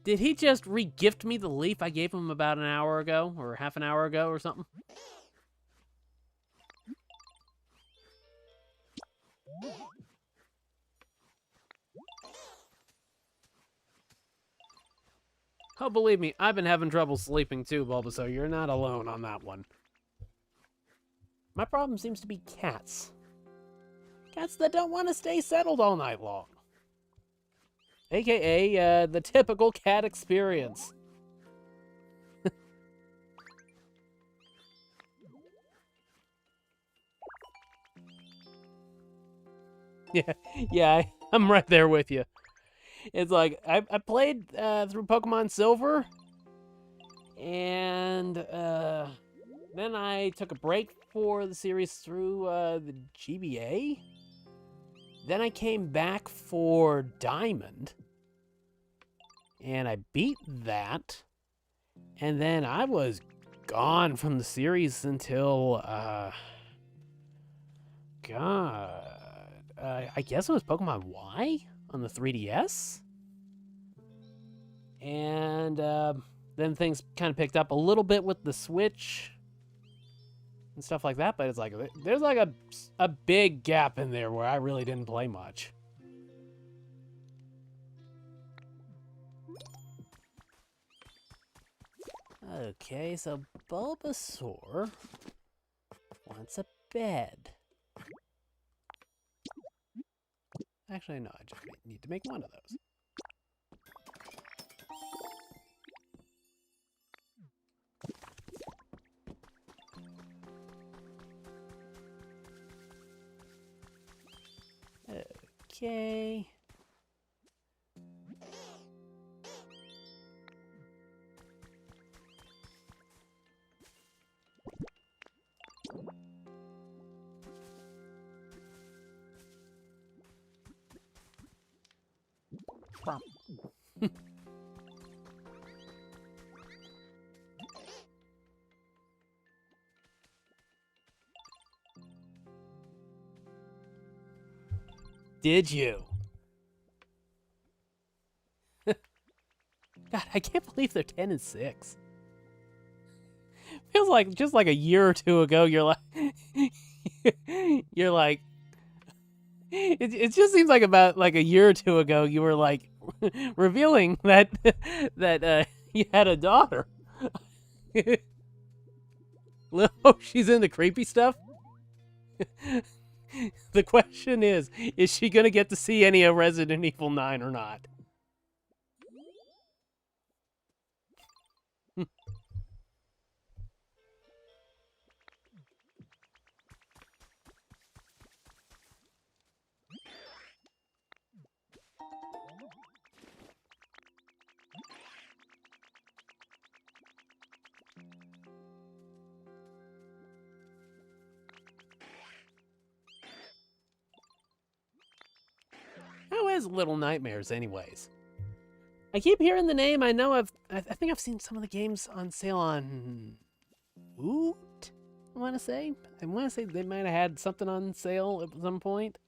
Did he just re-gift me the leaf I gave him about an hour ago, or half an hour ago, or something? Oh, believe me, I've been having trouble sleeping too, Bulbasaur. You're not alone on that one. My problem seems to be cats. Cats that don't want to stay settled all night long. AKA, the typical cat experience. yeah, I'm right there with you. It's like, I played through Pokemon Silver, and then I took a break for the series through the GBA. Then I came back for Diamond, and I beat that, and then I was gone from the series until, I guess it was Pokemon Y on the 3DS? And then things kind of picked up a little bit with the Switch and stuff like that, but it's like, there's like a big gap in there where I really didn't play much. Okay, so Bulbasaur wants a bed. Actually, no, I just need to make one of those. Okay. Did you? God, I can't believe they're 10 and 6. Feels like just like a year or two ago, you're like, you're like, it just seems like about like a year or two ago, you were like revealing that you had a daughter. Oh, she's in the creepy stuff. The question is she gonna get to see any of Resident Evil 9 or not? How is Little Nightmares, anyways? I keep hearing the name. I know I think I've seen some of the games on sale on Woot. I want to say they might have had something on sale at some point.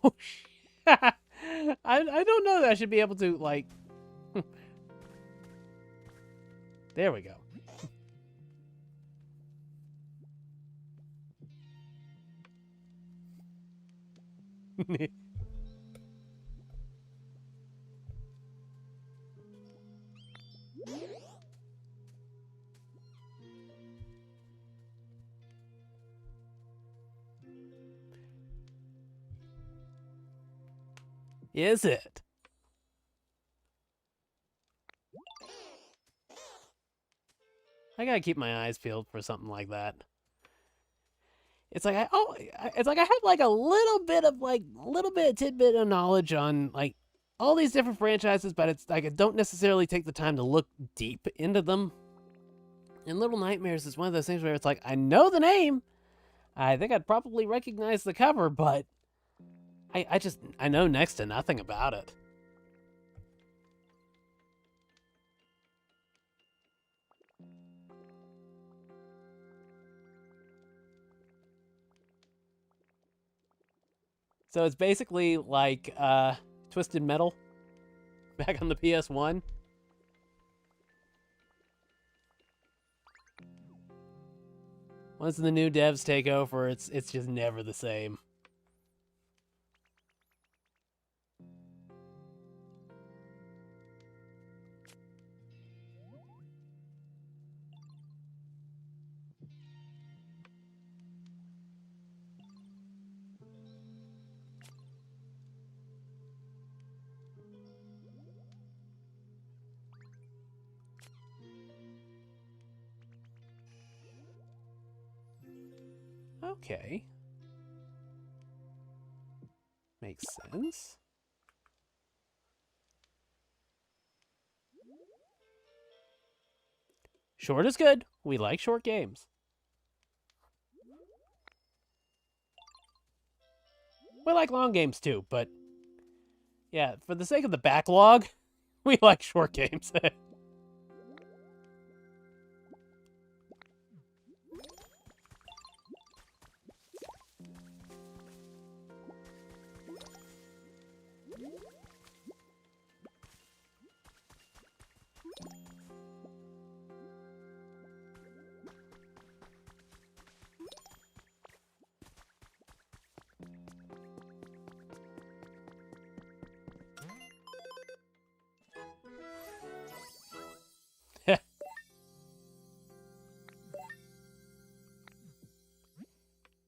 Oh, I don't know that I should be able to like. There we go. Is it? I gotta keep my eyes peeled for something like that. It's like it's like I have like a little bit of tidbit of knowledge on like all these different franchises, but it's like I don't necessarily take the time to look deep into them. And Little Nightmares is one of those things where it's like I know the name, I think I'd probably recognize the cover, but I know next to nothing about it. So it's basically like Twisted Metal back on the PS1. Once the new devs take over, it's just never the same. Okay. Makes sense. Short is good. We like short games. We like long games too, but yeah, for the sake of the backlog, we like short games.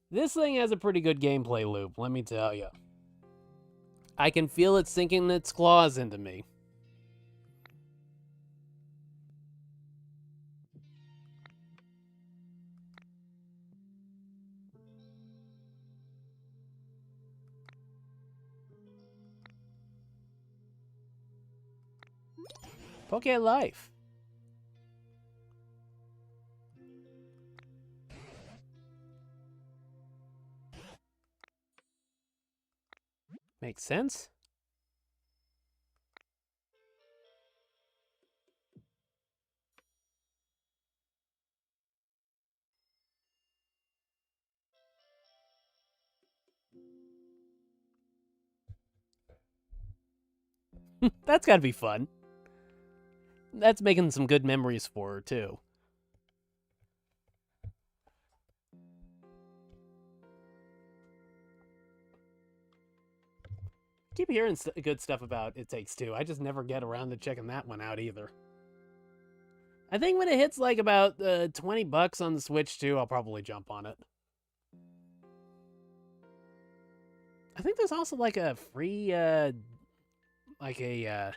This thing has a pretty good gameplay loop, let me tell you. I can feel it sinking its claws into me. Poke life. Makes sense. That's gotta be fun. That's making some good memories for her, too. Keep hearing good stuff about It Takes Two. I just never get around to checking that one out either. I think when it hits like about $20 on the Switch too, I'll probably jump on it. I think there's also like a free, like a,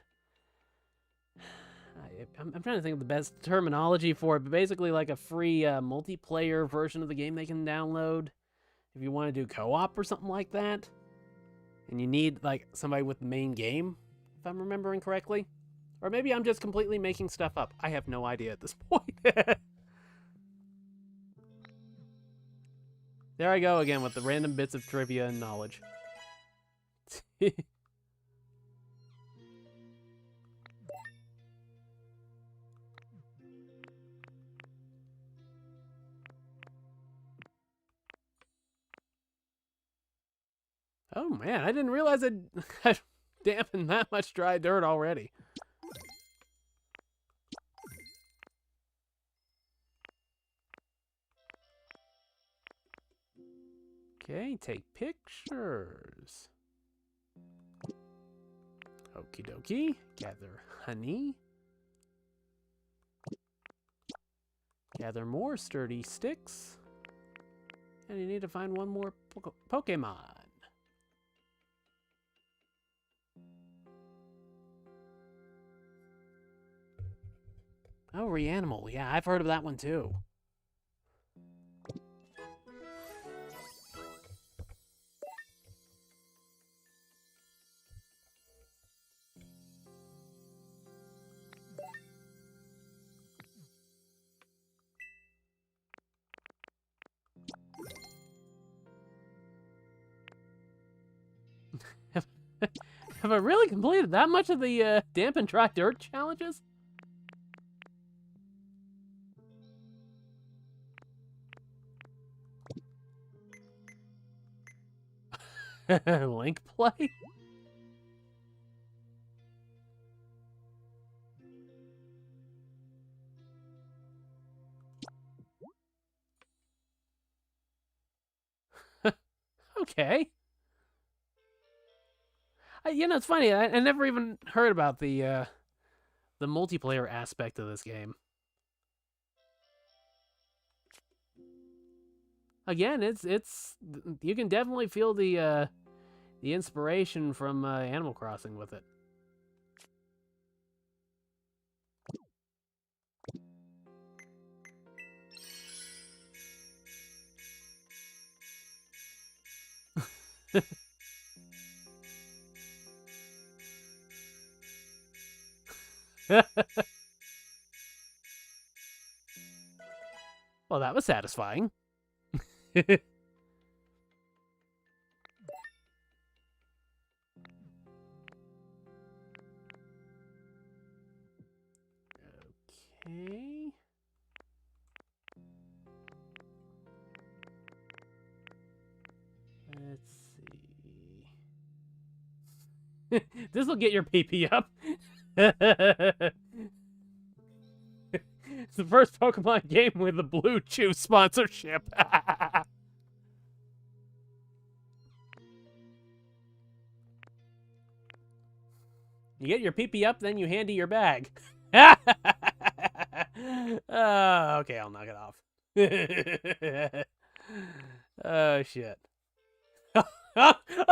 I'm trying to think of the best terminology for it, but basically like a free multiplayer version of the game they can download if you want to do co-op or something like that. And you need like somebody with the main game, if I'm remembering correctly. Or maybe I'm just completely making stuff up. I have no idea at this point. There I go again with the random bits of trivia and knowledge. Oh man, I didn't realize it dampened that much dry dirt already. Okay, take pictures. Okie dokie. Gather honey. Gather more sturdy sticks. And you need to find one more Pokemon. Oh, Reanimal. Yeah, I've heard of that one too. Have I really completed that much of the damp and dry dirt challenges? Link play? Okay. You know, it's funny. I never even heard about the multiplayer aspect of this game. Again, it's you can definitely feel the inspiration from Animal Crossing with it. Well, that was satisfying. Okay. Let's see. This will get your PP up. It's the first Pokemon game with the Blue Chew sponsorship. You get your PP up, then you handy your bag. Okay, I'll knock it off. Oh, shit.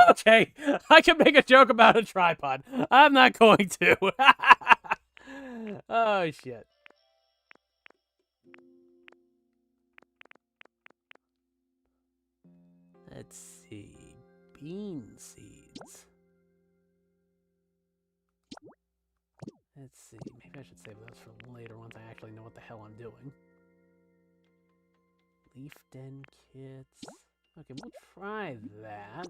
Okay, I can make a joke about a tripod. I'm not going to. Oh, shit. Let's see. Bean seeds. Let's see. Maybe I should save those for later once I actually know what the hell I'm doing. Leaf den kits. Okay, we'll try that.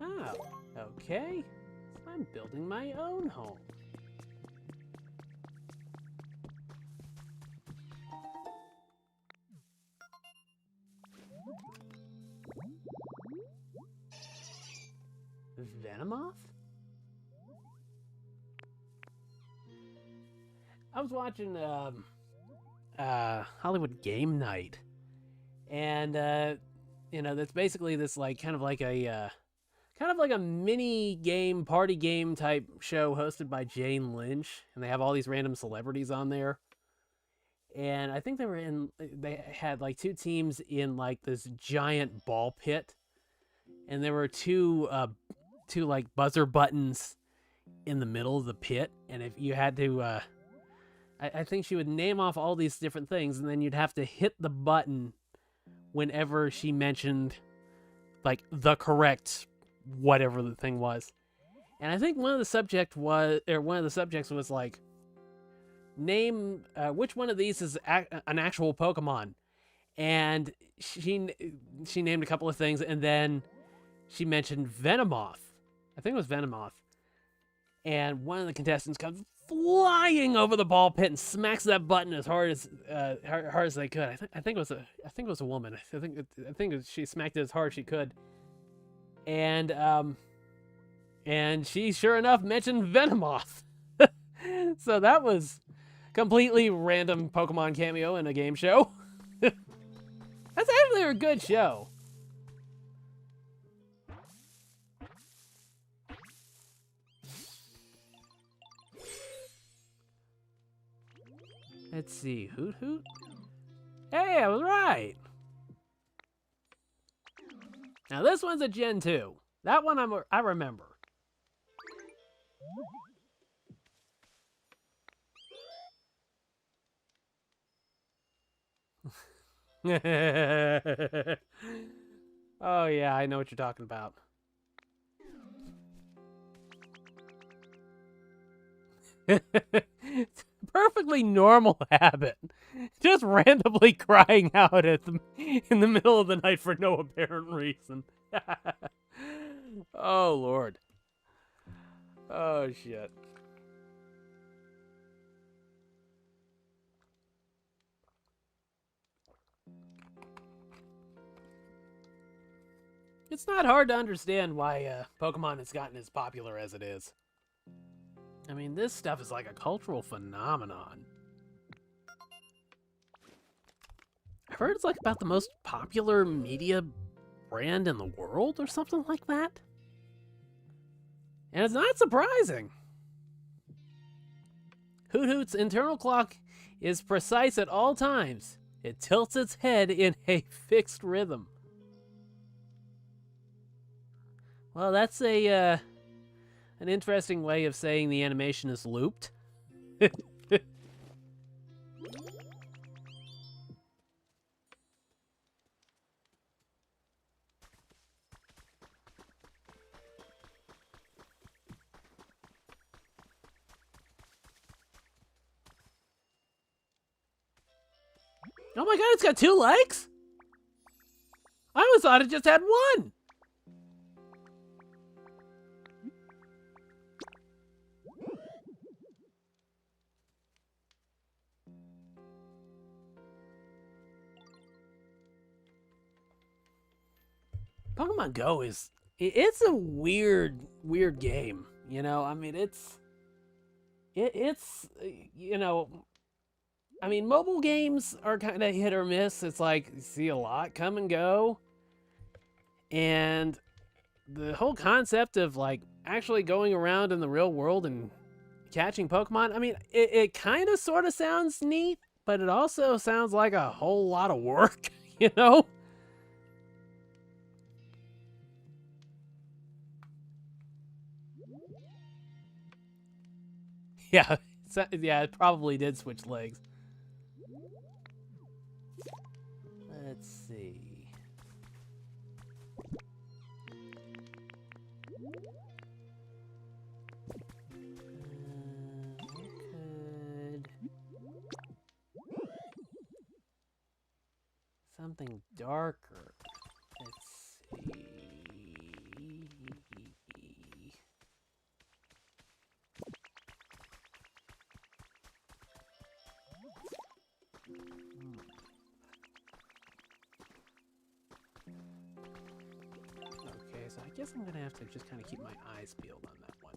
Oh, okay. I'm building my own home. Venomoth? I was watching Hollywood Game Night, and you know, that's basically this like kind of like a mini game party game type show hosted by Jane Lynch, and they have all these random celebrities on there. And I think they had like two teams in like this giant ball pit, and there were two like buzzer buttons in the middle of the pit, and if you had to I think she would name off all these different things, and then you'd have to hit the button whenever she mentioned like the correct whatever the thing was. And I think one of the subjects was like, name which one of these is an actual Pokemon. And she named a couple of things, and then she mentioned Venomoth. I think it was Venomoth. And one of the contestants comes flying over the ball pit and smacks that button as hard as they could. I think it was a woman. I think she smacked it as hard as she could. And she sure enough mentioned Venomoth. So that was completely random Pokemon cameo in a game show. That's actually a good show. Let's see. Hoot Hoot? Hey, I was right. Now this one's a Gen 2. That one I remember. Oh yeah, I know what you're talking about. It's a perfectly normal habit. Just randomly crying out in the middle of the night for no apparent reason. Oh, Lord. Oh, shit. It's not hard to understand why Pokemon has gotten as popular as it is. I mean, this stuff is like a cultural phenomenon. I've heard it's like about the most popular media brand in the world or something like that. And it's not surprising. Hoot Hoot's internal clock is precise at all times. It tilts its head in a fixed rhythm. Well, that's an interesting way of saying the animation is looped. Oh my god, it's got 2 legs? I always thought it just had 1. Pokemon Go it's a weird game, you know? I mean, it's you know, I mean, mobile games are kind of hit or miss. It's like you see a lot come and go. And the whole concept of like actually going around in the real world and catching Pokemon, I mean, it kind of sort of sounds neat, but it also sounds like a whole lot of work, you know? Yeah, yeah, it probably did switch legs. Let's see. Could something darker. Let's see. Okay, so I guess I'm gonna have to just kind of keep my eyes peeled on that one.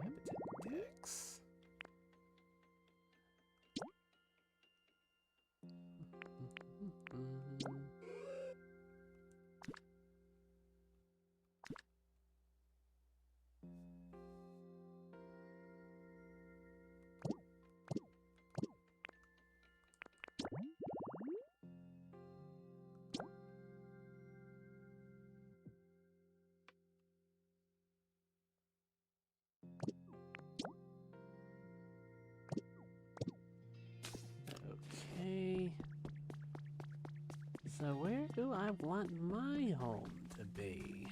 Habitat Dex. Okay. So where do I want my home to be?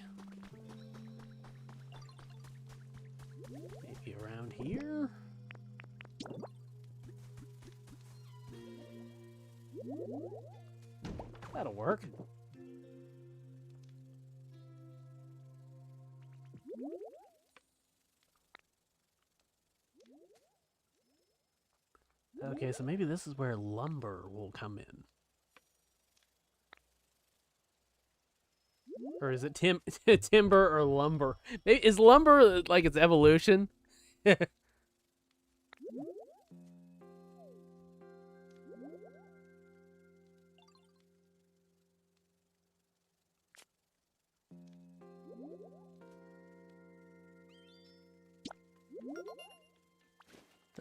Maybe around here? That'll work. Okay, so maybe this is where lumber will come in. Or is it timber or lumber? Maybe, is lumber like its evolution?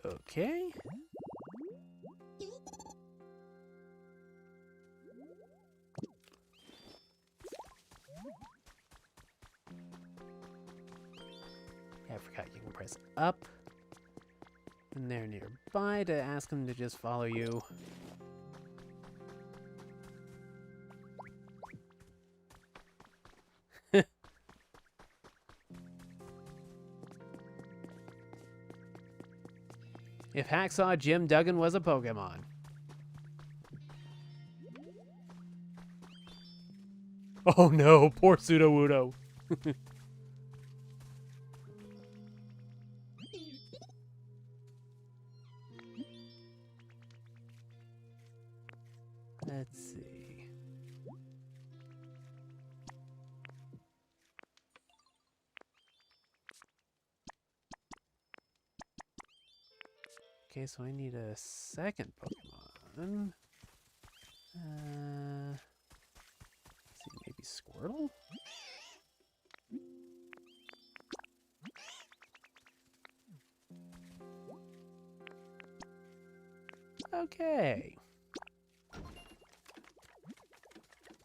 Okay. I forgot you can press up. And they're nearby to ask them to just follow you. If Hacksaw Jim Duggan was a Pokemon. Oh no, poor Sudowoodo. Let's see. Okay, so I need a second Pokemon. Let's see, maybe Squirtle? Okay.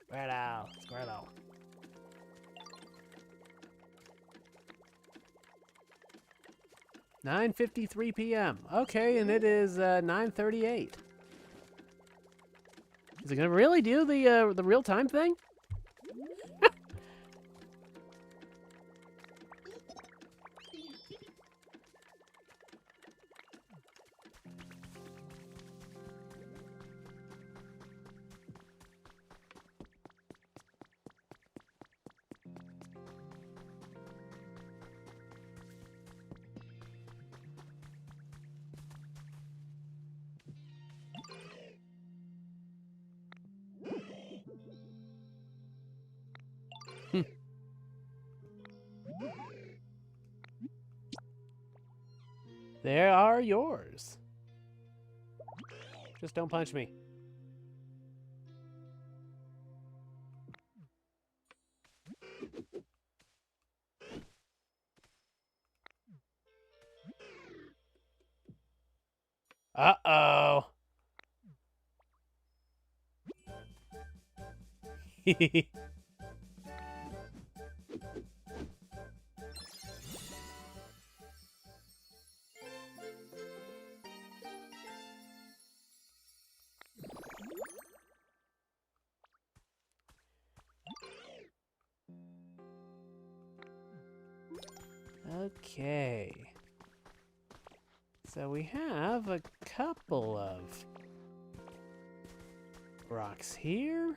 Squirtle, Squirtle. 9:53 p.m. Okay, and it is 9:38. Is it gonna really do the real time thing? They are yours. Just don't punch me. Uh-oh. Okay. So we have a couple of rocks here.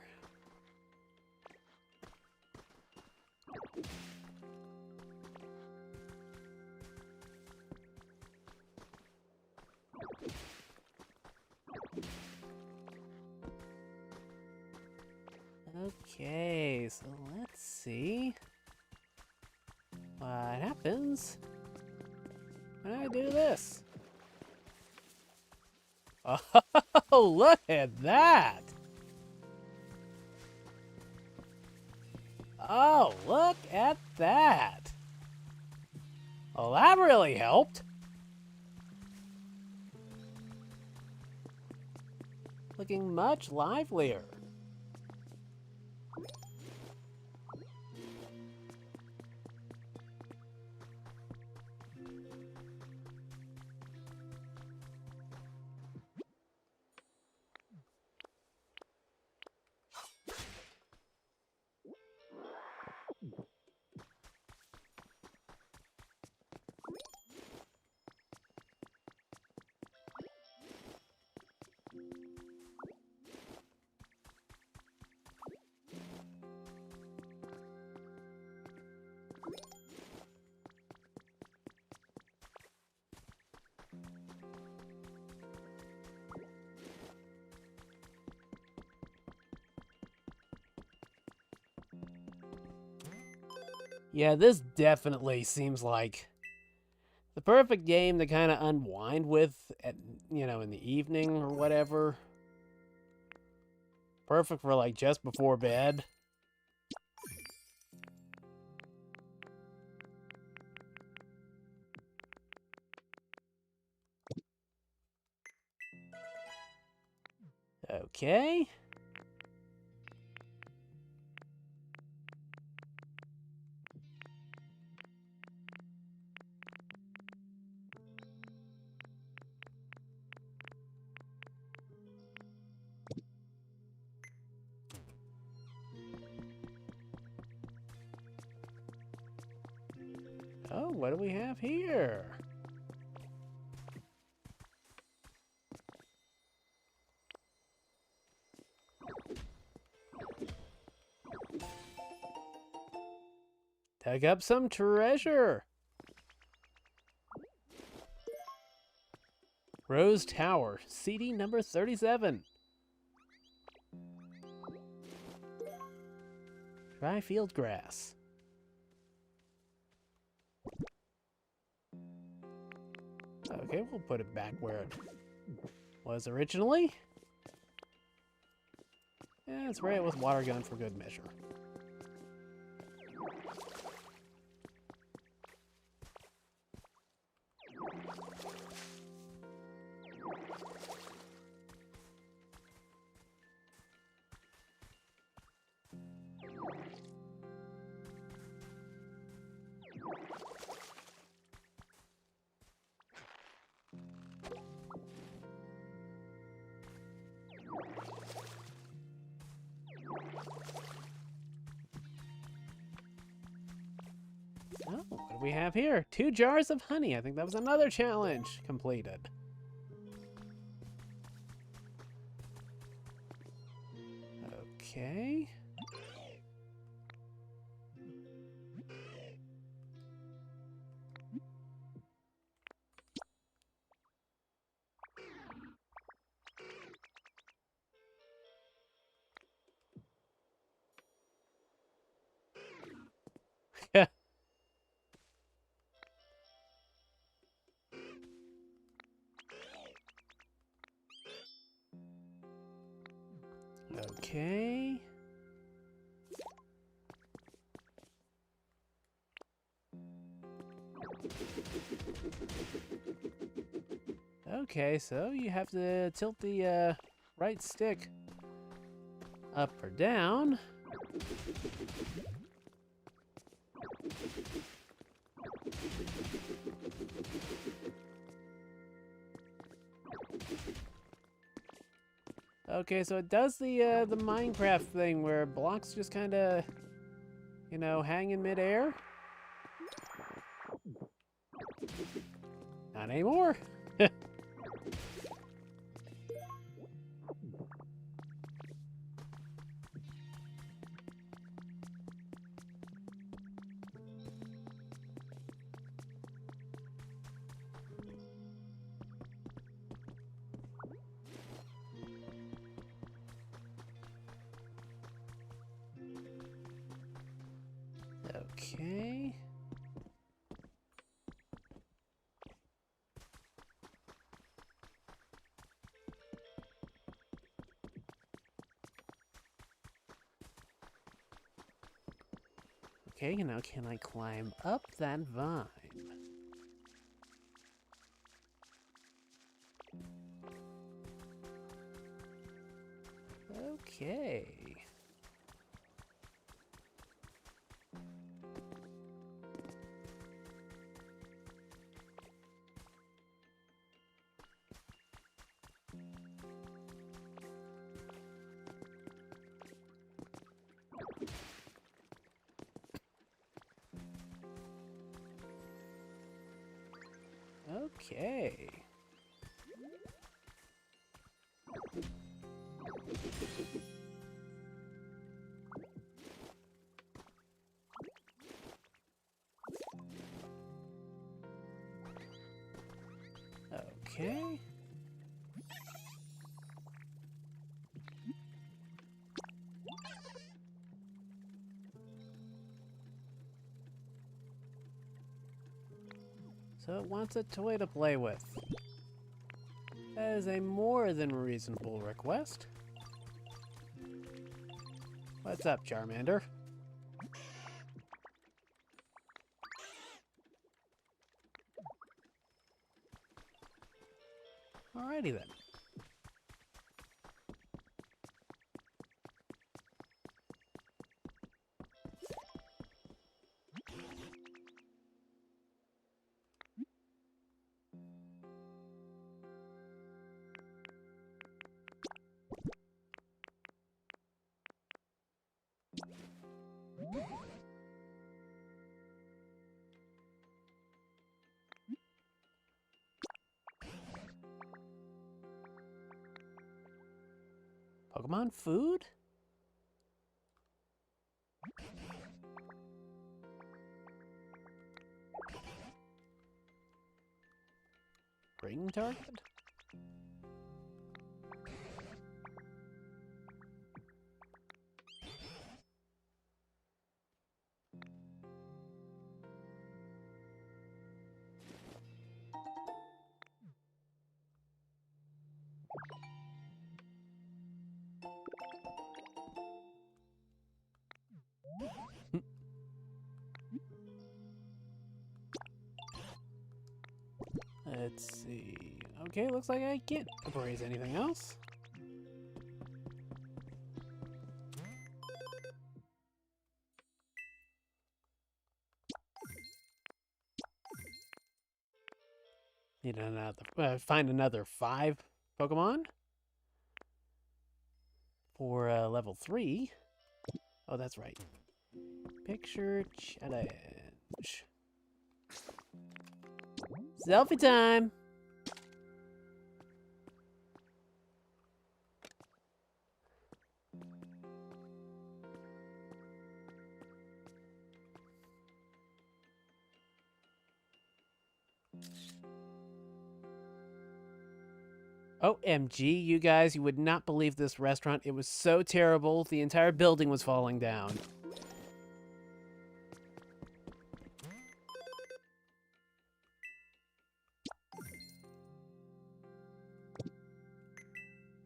Okay, so let's see what happens when I do this. Oh, look at that! Oh, look at that! Oh, that really helped. Looking much livelier. Yeah, this definitely seems like the perfect game to kind of unwind with at, in the evening or whatever. Perfect for like just before bed. Okay. Oh, what do we have here? Dug up some treasure. Rose Tower, CD number 37. Dry field grass. Okay, we'll put it back where it was originally. And spray it with water gun for good measure. Oh, what do we have here? 2 jars of honey. I think that was another challenge completed. Okay. Okay. Okay, so you have to tilt the right stick up or down. Okay, so it does the Minecraft thing where blocks just kind of, you know, hang in midair. Not anymore. Okay. Okay, now can I climb up that vine? Okay. Okay. Okay. So it wants a toy to play with. That is a more than reasonable request. What's up, Charmander? Alrighty then. Pokemon food? Ring target? Let's see. Okay, looks like I can't appraise anything else. Need another, find another 5 Pokemon for level 3. Oh, that's right. Picture challenge. Selfie time! OMG, you guys, you would not believe this restaurant. It was so terrible, the entire building was falling down.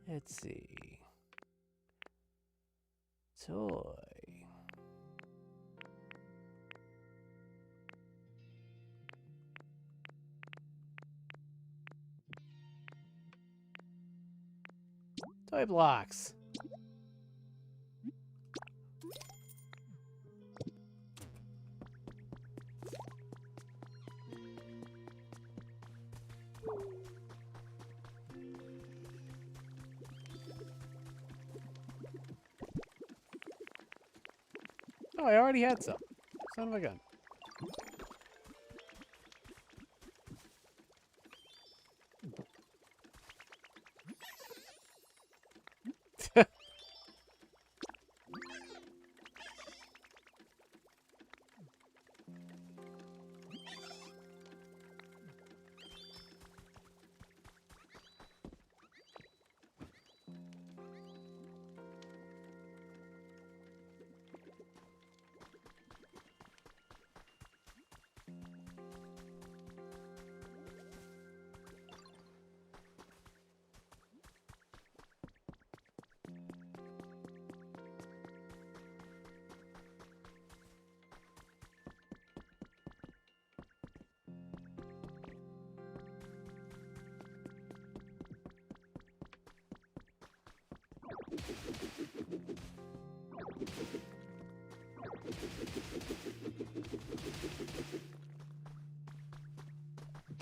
Let's see. toy. Toy blocks. Oh, I already had some. Son of a gun.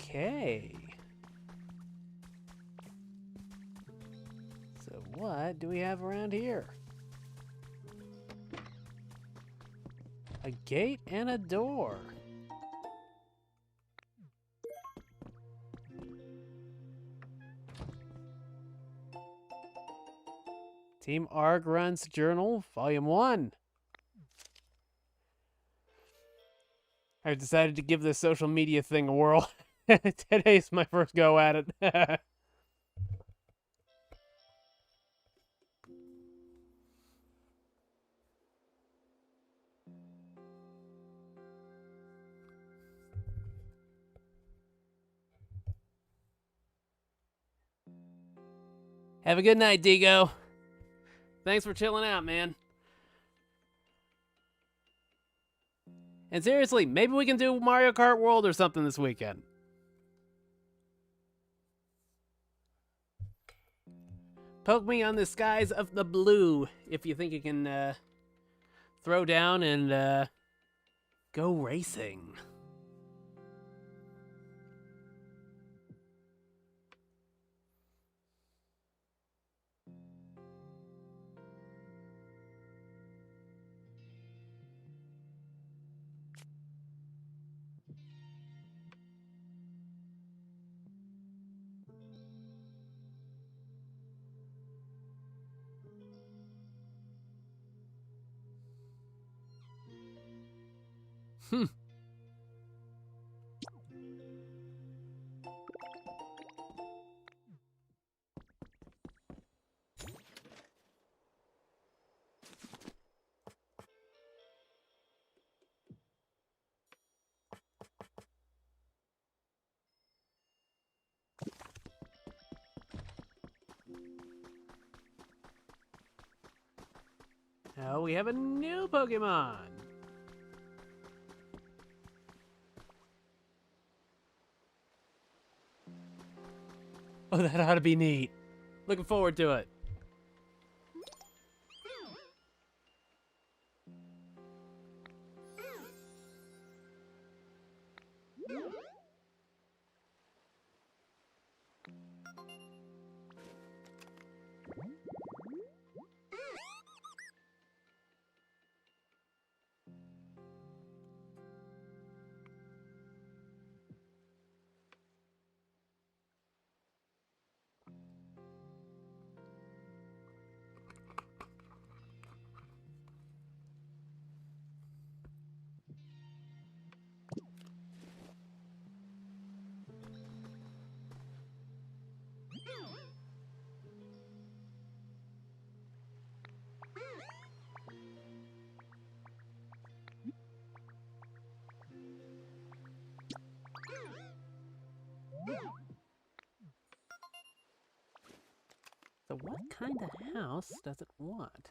Okay. So what do we have around here? A gate and a door. Team Arg Runs Journal, Volume 1. I've decided to give this social media thing a whirl. Today's my first go at it. Have a good night, Digo. Thanks for chilling out, man. And seriously, maybe we can do Mario Kart World or something this weekend. Poke me on the skies of the blue if you think you can throw down and go racing. Now we have a new Pokemon. Oh, that ought to be neat. Looking forward to it. So what kind of house does it want?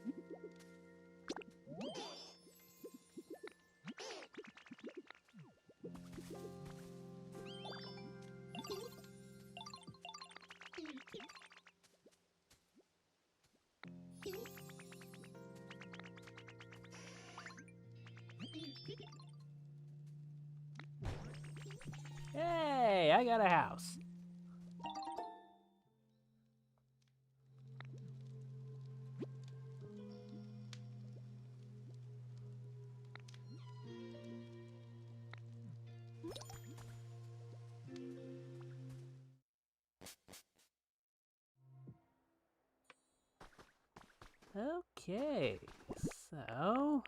I got a house. Okay, so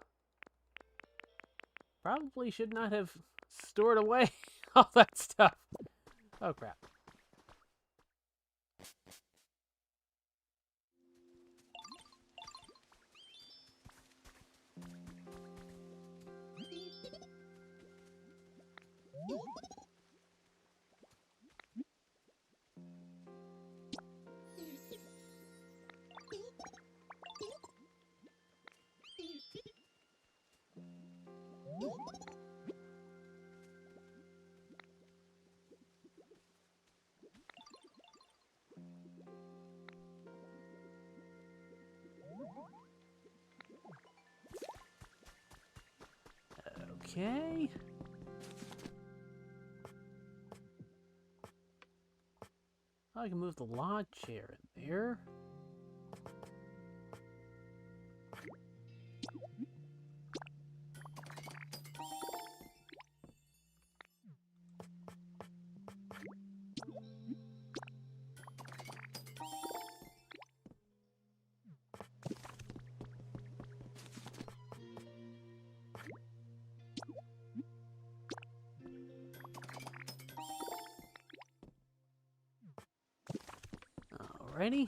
probably should not have stored away all that stuff. Oh crap. Okay. I can move the log chair in there. Alrighty.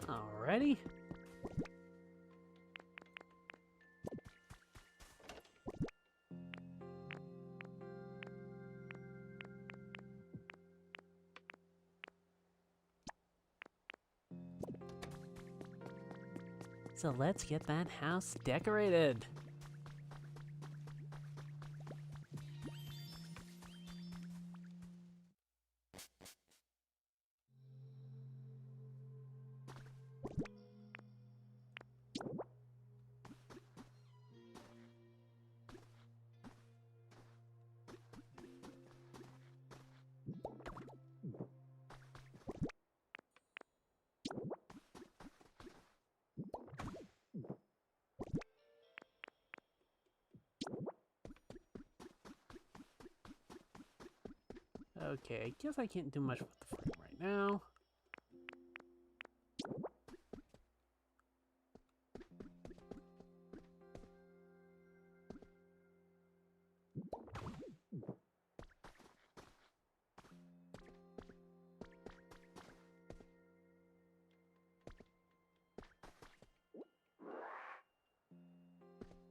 Alrighty. So let's get that house decorated. Okay, I guess I can't do much with the frame right now.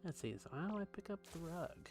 Let's see, so how do I pick up the rug?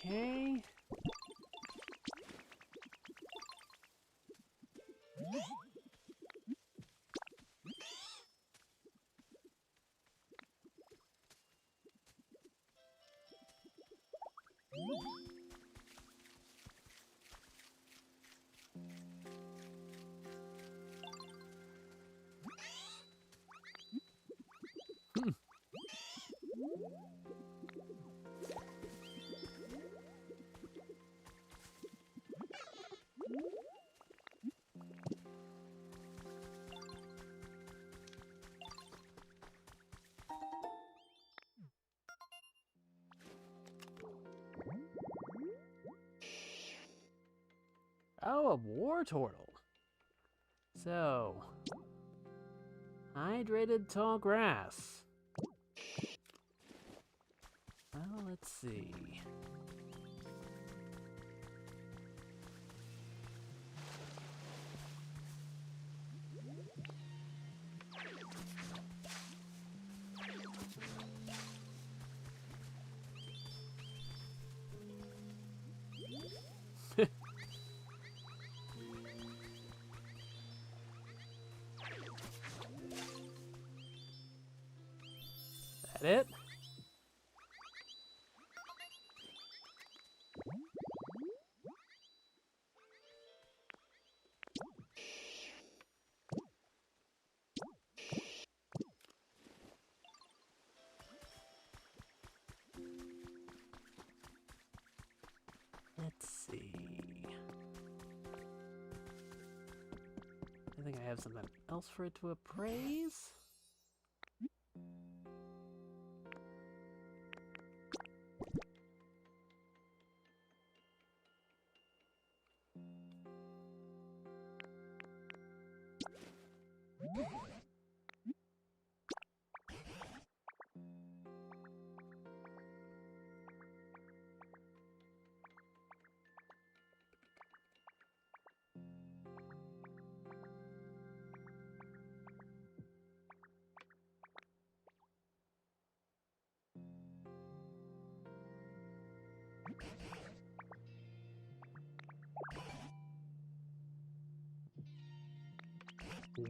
Okay. Oh, a war turtle. So, hydrated tall grass. Well, let's see. That it? Let's see. I think I have something else for it to appraise.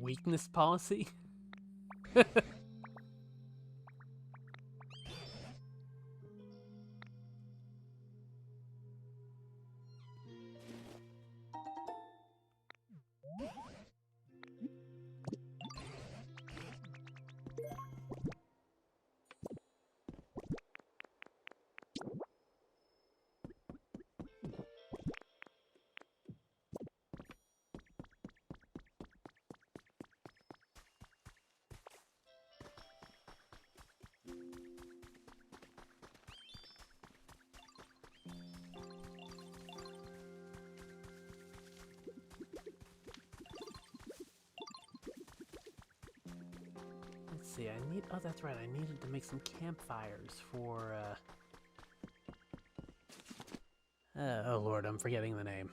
Weakness policy? Let's see, oh, that's right, I needed to make some campfires for, oh lord, I'm forgetting the name.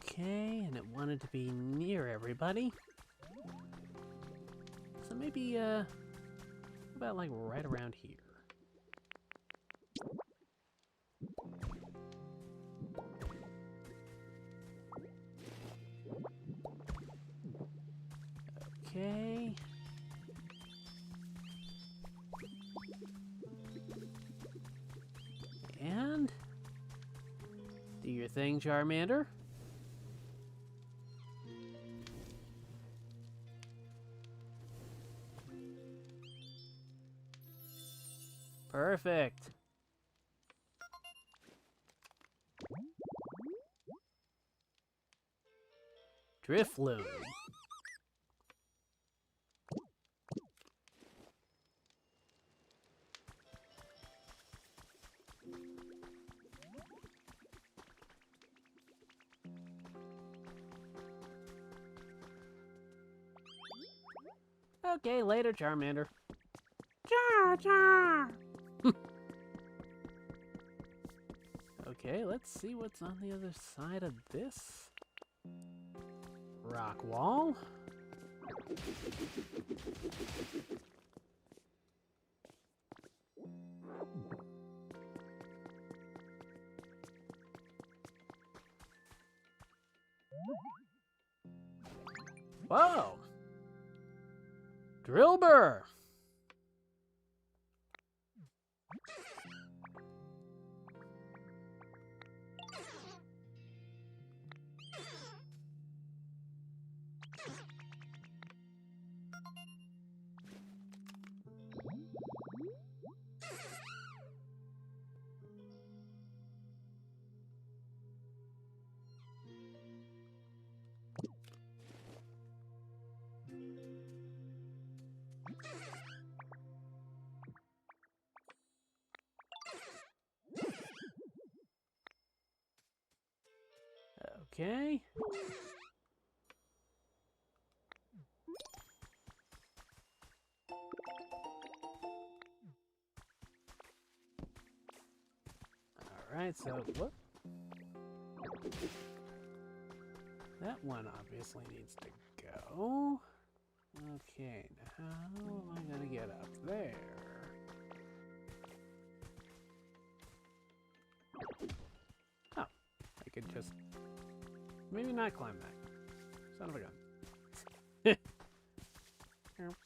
Okay, and it wanted to be near everybody. So maybe, about like right around here. Okay. And do your thing, Charmander. Perfect. Drifloon. Okay, later, Charmander. Char, char. Okay, let's see what's on the other side of this rock wall. Whoa! Drillbur! Okay. Alright, so whoop. That one obviously needs to go. Okay, now how am I gonna get up there? Oh, I could just maybe not climb that. Son of a gun. Oops.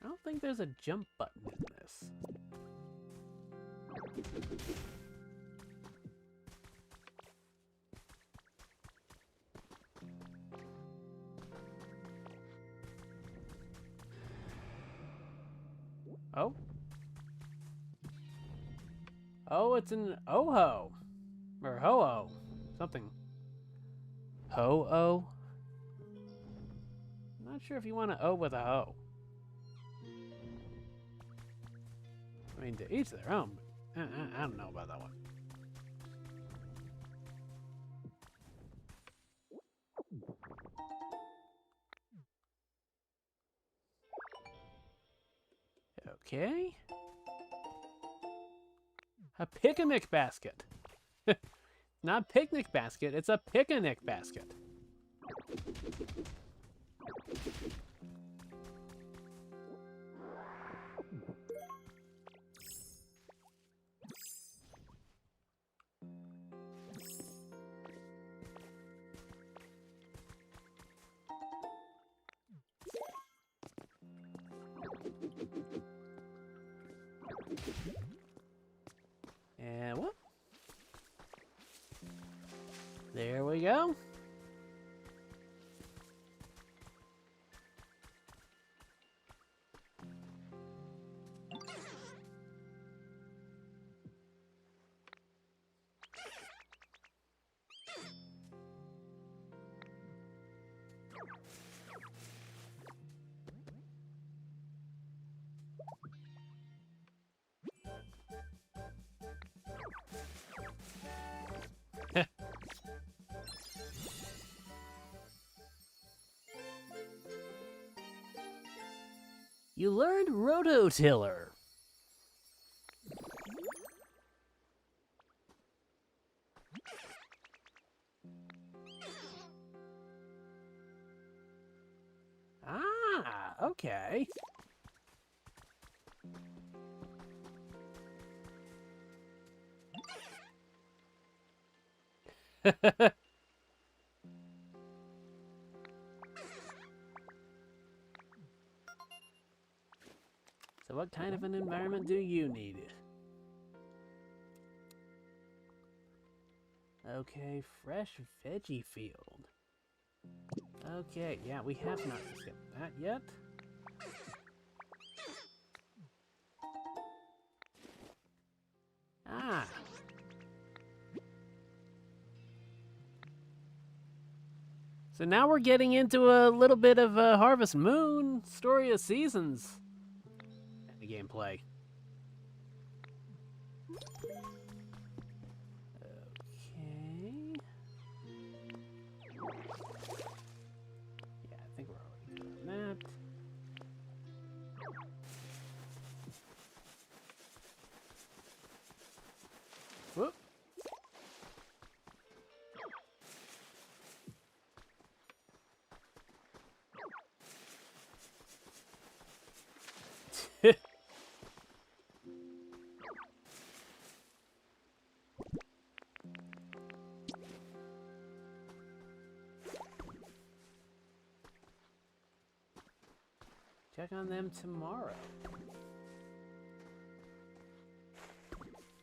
I don't think there's a jump button in this. Oh? Oh, it's an oh-ho. Or ho-oh. Something. Ho-oh? Not sure if you want to O with a ho. I mean, to each their own, but I don't know about that one. Okay. A picnic basket. Not picnic basket, it's a picnic basket. And whoop. There we go. You learned rototiller. Ah, okay. So what kind of an environment do you need? Okay, fresh veggie field. Okay, yeah, we have not skipped that yet. Ah. So now we're getting into a little bit of Harvest Moon, Story of Seasons gameplay. Okay. Yeah, I think we're already doing that. Whoop. Check on them tomorrow.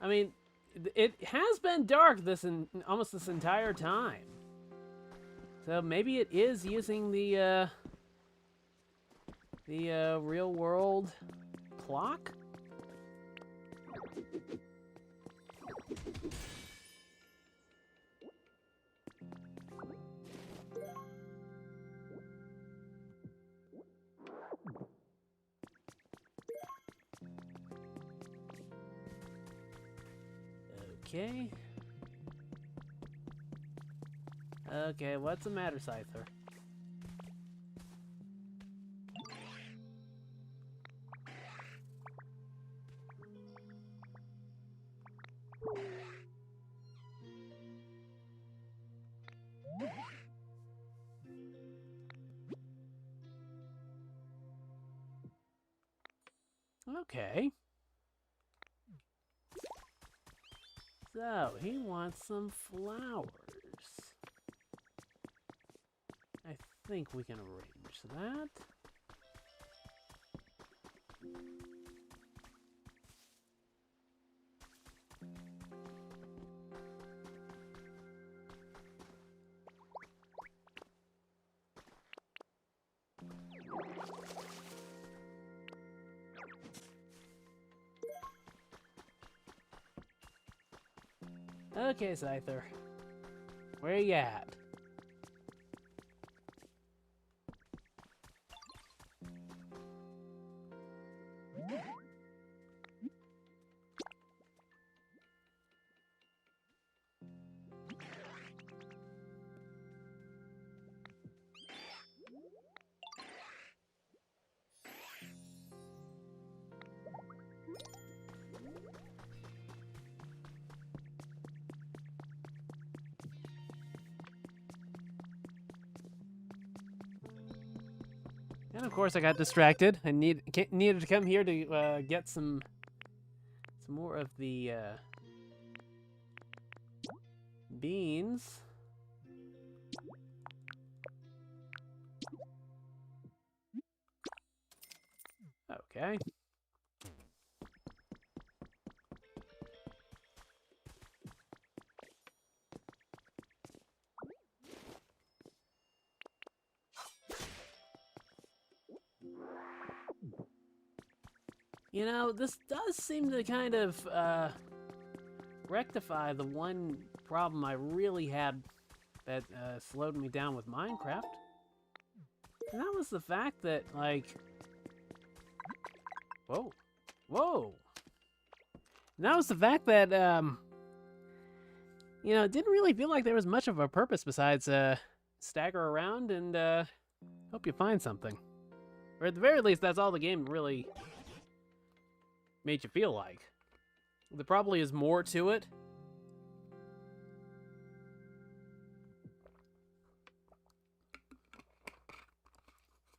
I mean, it has been dark almost this entire time. So maybe it is using the real world clock? Okay. Okay, what's the matter, Scyther? Okay. So, he wants some flowers. I think we can arrange that. Okay, Scyther. Where you at? And of course, I got distracted. I needed to come here to get some more of the beans. Okay. You know, this does seem to kind of rectify the one problem I really had that slowed me down with Minecraft. And that was the fact that, like... Whoa. Whoa! And that was the fact that, you know, it didn't really feel like there was much of a purpose besides stagger around and hope you find something. Or at the very least, that's all the game really made you feel like. There probably is more to it.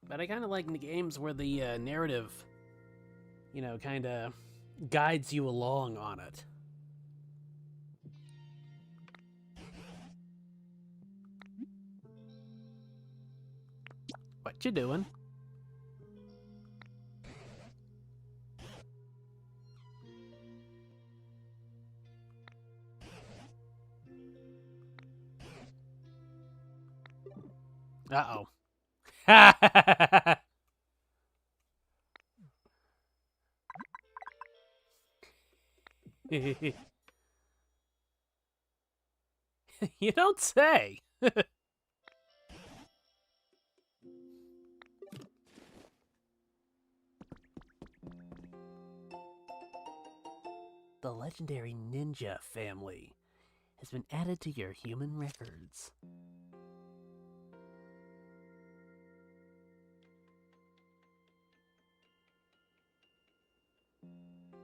But I kind of like the games where the narrative, you know, kind of guides you along on it. What you doing? Uh-oh. You don't say. The legendary ninja family has been added to your human records.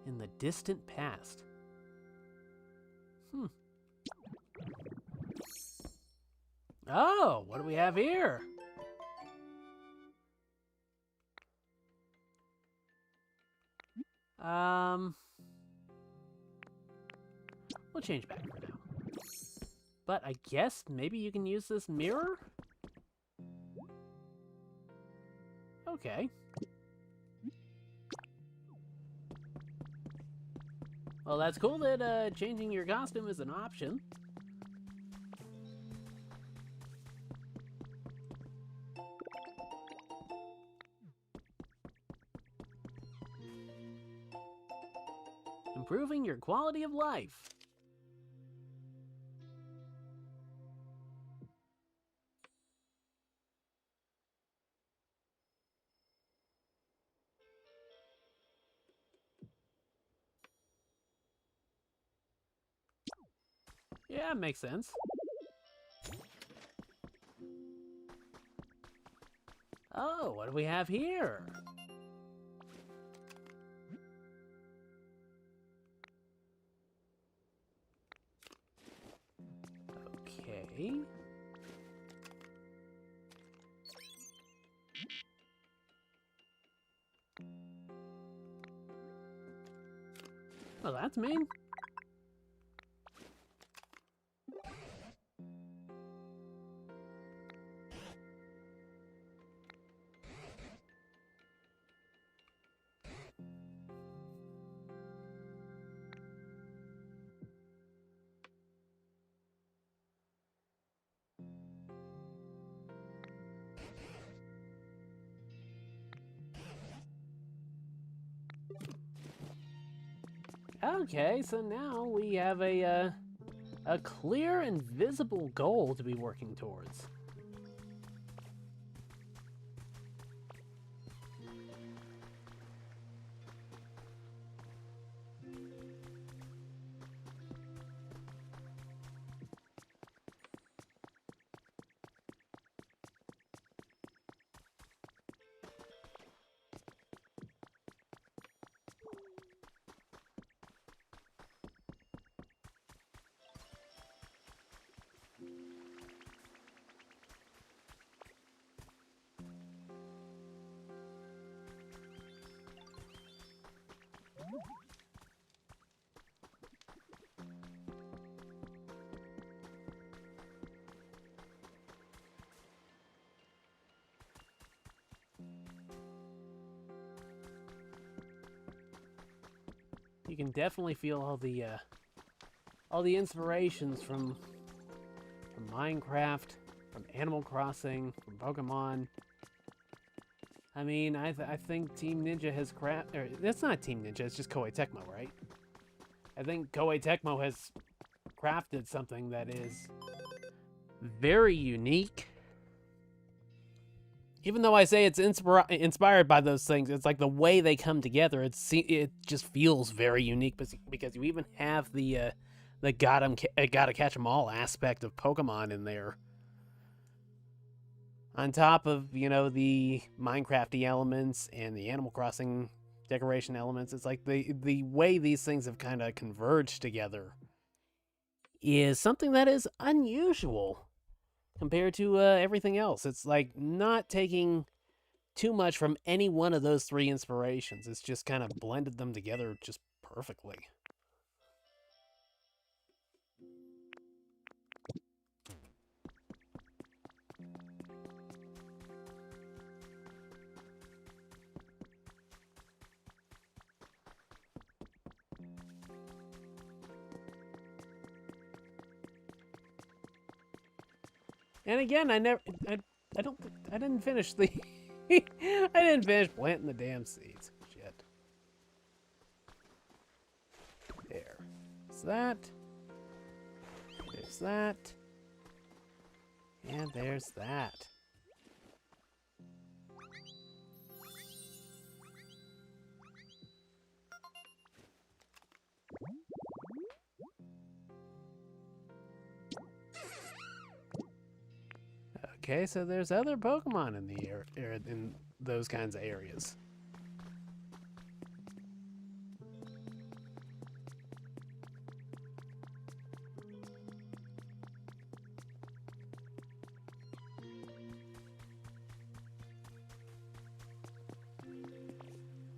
In the distant past. Oh, what do we have here? We'll change back for now. But I guess maybe you can use this mirror? Okay. Well, that's cool that changing your costume is an option. improving your quality of life. Yeah, makes sense. Oh, what do we have here? Okay. Well, that's mean. Okay, so now we have a clear and visible goal to be working towards. You can definitely feel all the inspirations from Minecraft, from Animal Crossing, from Pokemon. I mean, I think Team Ninja has that's not Team Ninja, it's just Koei Tecmo, right? I think Koei Tecmo has crafted something that is very unique. Even though I say it's inspired by those things, it's like the way they come together. It just feels very unique because you even have the gotta catch 'em all aspect of Pokemon in there. On top of the Minecrafty elements and the Animal Crossing decoration elements, it's like the way these things have kind of converged together is something that is unusual compared to everything else. It's like not taking too much from any one of those three inspirations. It's just kind of blended them together just perfectly. And again, I didn't finish the I didn't finish planting the damn seeds. Shit. There's that. There's that. And there's that. Okay, so there's other Pokemon in the in those kinds of areas.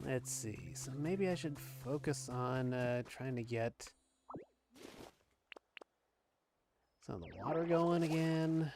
Let's see. So maybe I should focus on trying to get some of the water going again.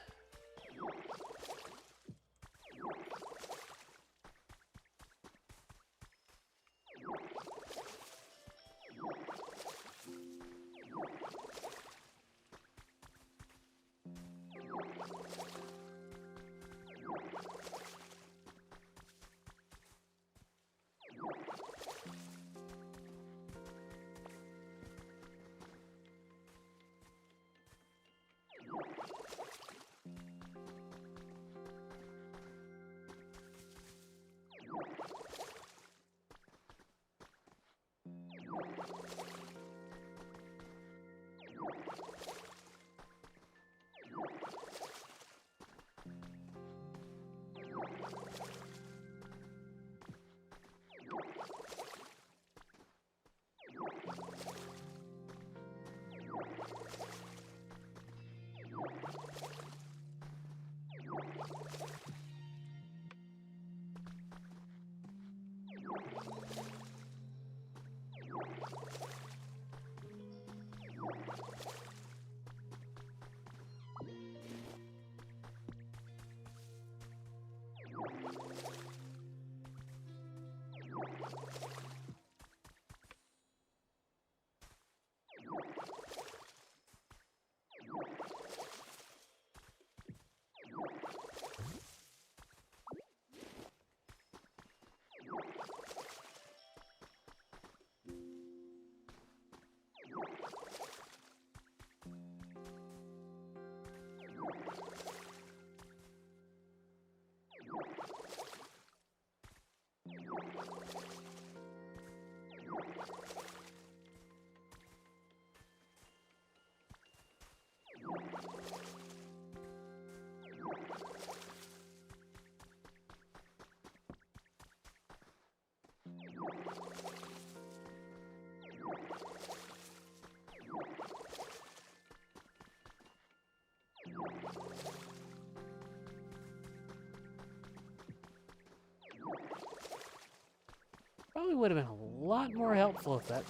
Probably would have been a lot more helpful if that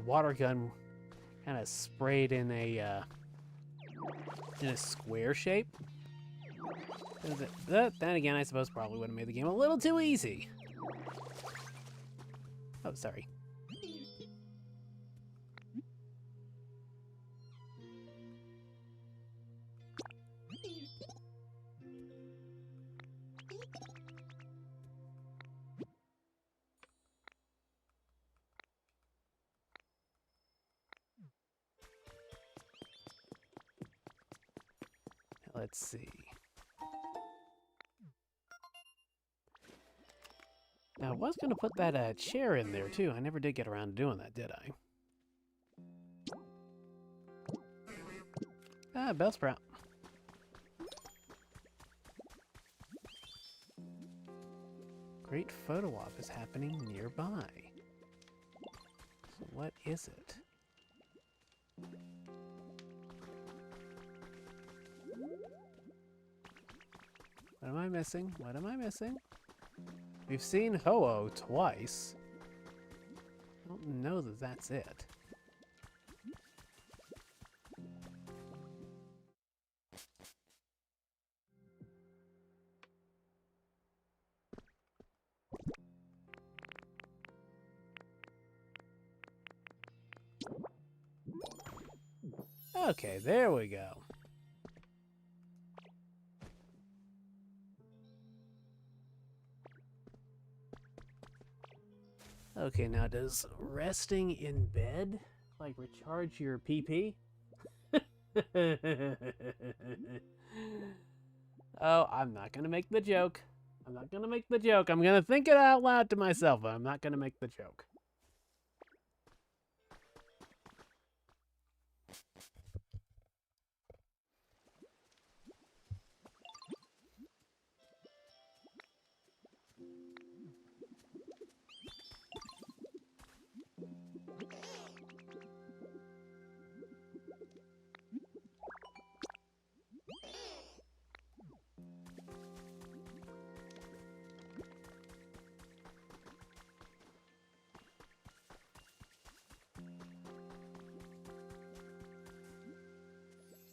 water gun kind of sprayed in a square shape. Then again, I suppose probably would have made the game a little too easy. Oh, sorry. Let's see. Now, I was going to put that chair in there, too. I never did get around to doing that, did I? Ah, Bellsprout. Great photo op is happening nearby. So what is it? What am I missing? What am I missing? We've seen Ho-Oh twice. I don't know that that's it. Okay, there we go. Okay, now does resting in bed, like, recharge your PP? Oh, I'm not gonna make the joke. I'm not gonna make the joke. I'm gonna think it out loud to myself, but I'm not gonna make the joke.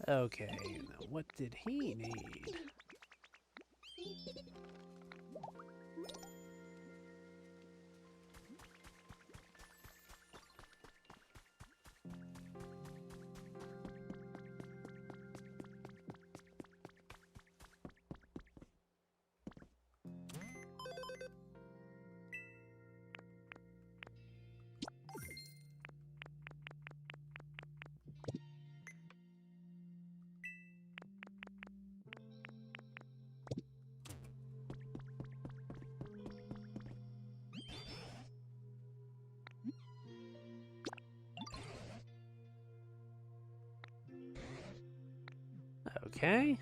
Okay, now what did he need? Okay.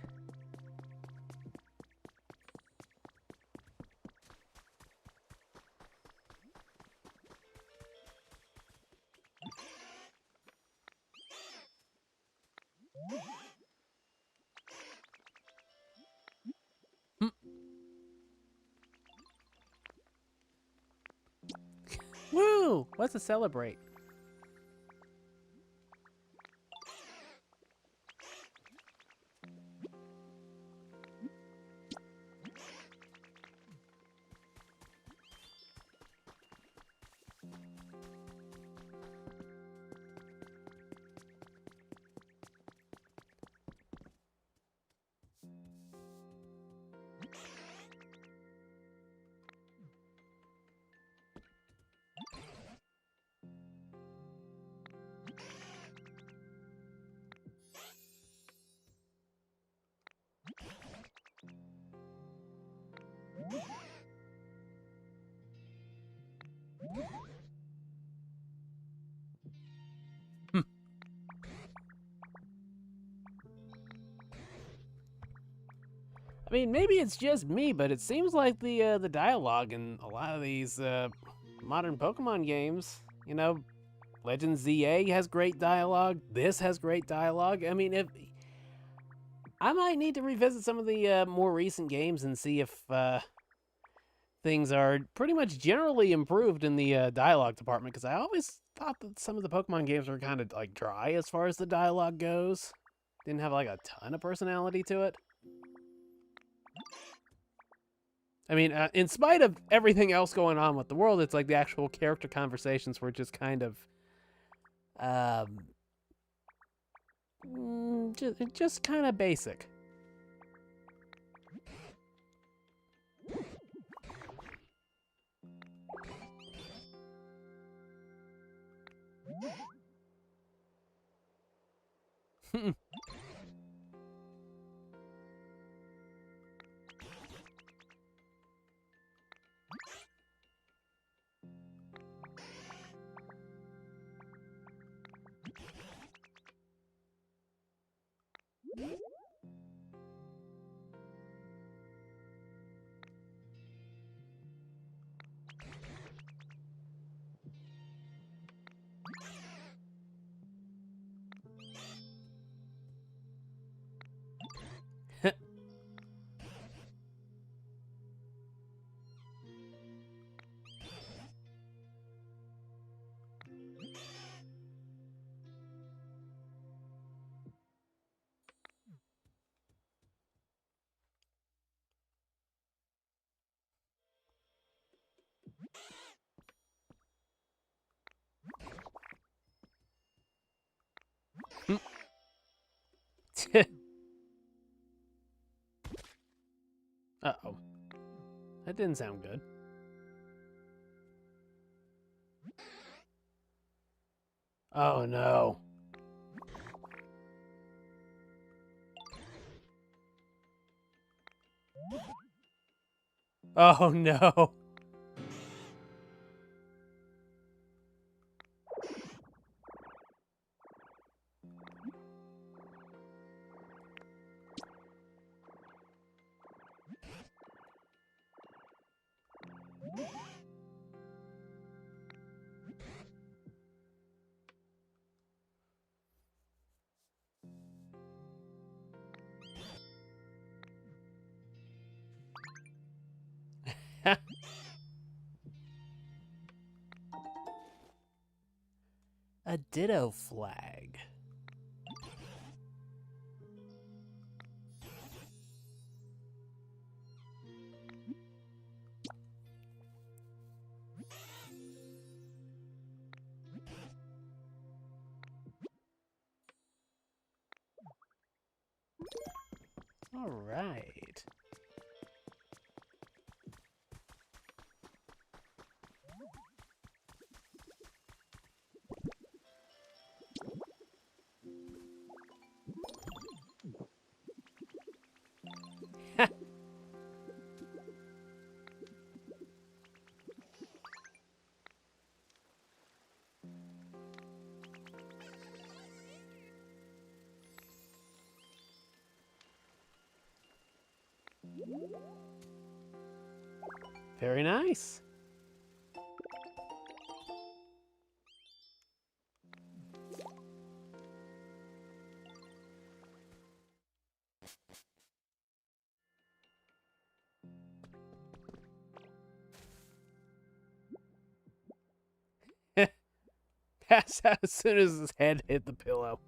Woo! What's to celebrate? I mean, maybe it's just me, but it seems like the dialogue in a lot of these modern Pokemon games, you know, Legends ZA has great dialogue. This has great dialogue. I mean, if I might need to revisit some of the more recent games and see if things are pretty much generally improved in the dialogue department, because I always thought that some of the Pokemon games were kind of like dry as far as the dialogue goes. Didn't have like a ton of personality to it. I mean, in spite of everything else going on with the world, it's like the actual character conversations were just kind of, just kind of basic. Uh-oh. That didn't sound good. Oh, no. Oh, no. A ditto flag. All right. Very nice. Pass out as soon as his head hit the pillow.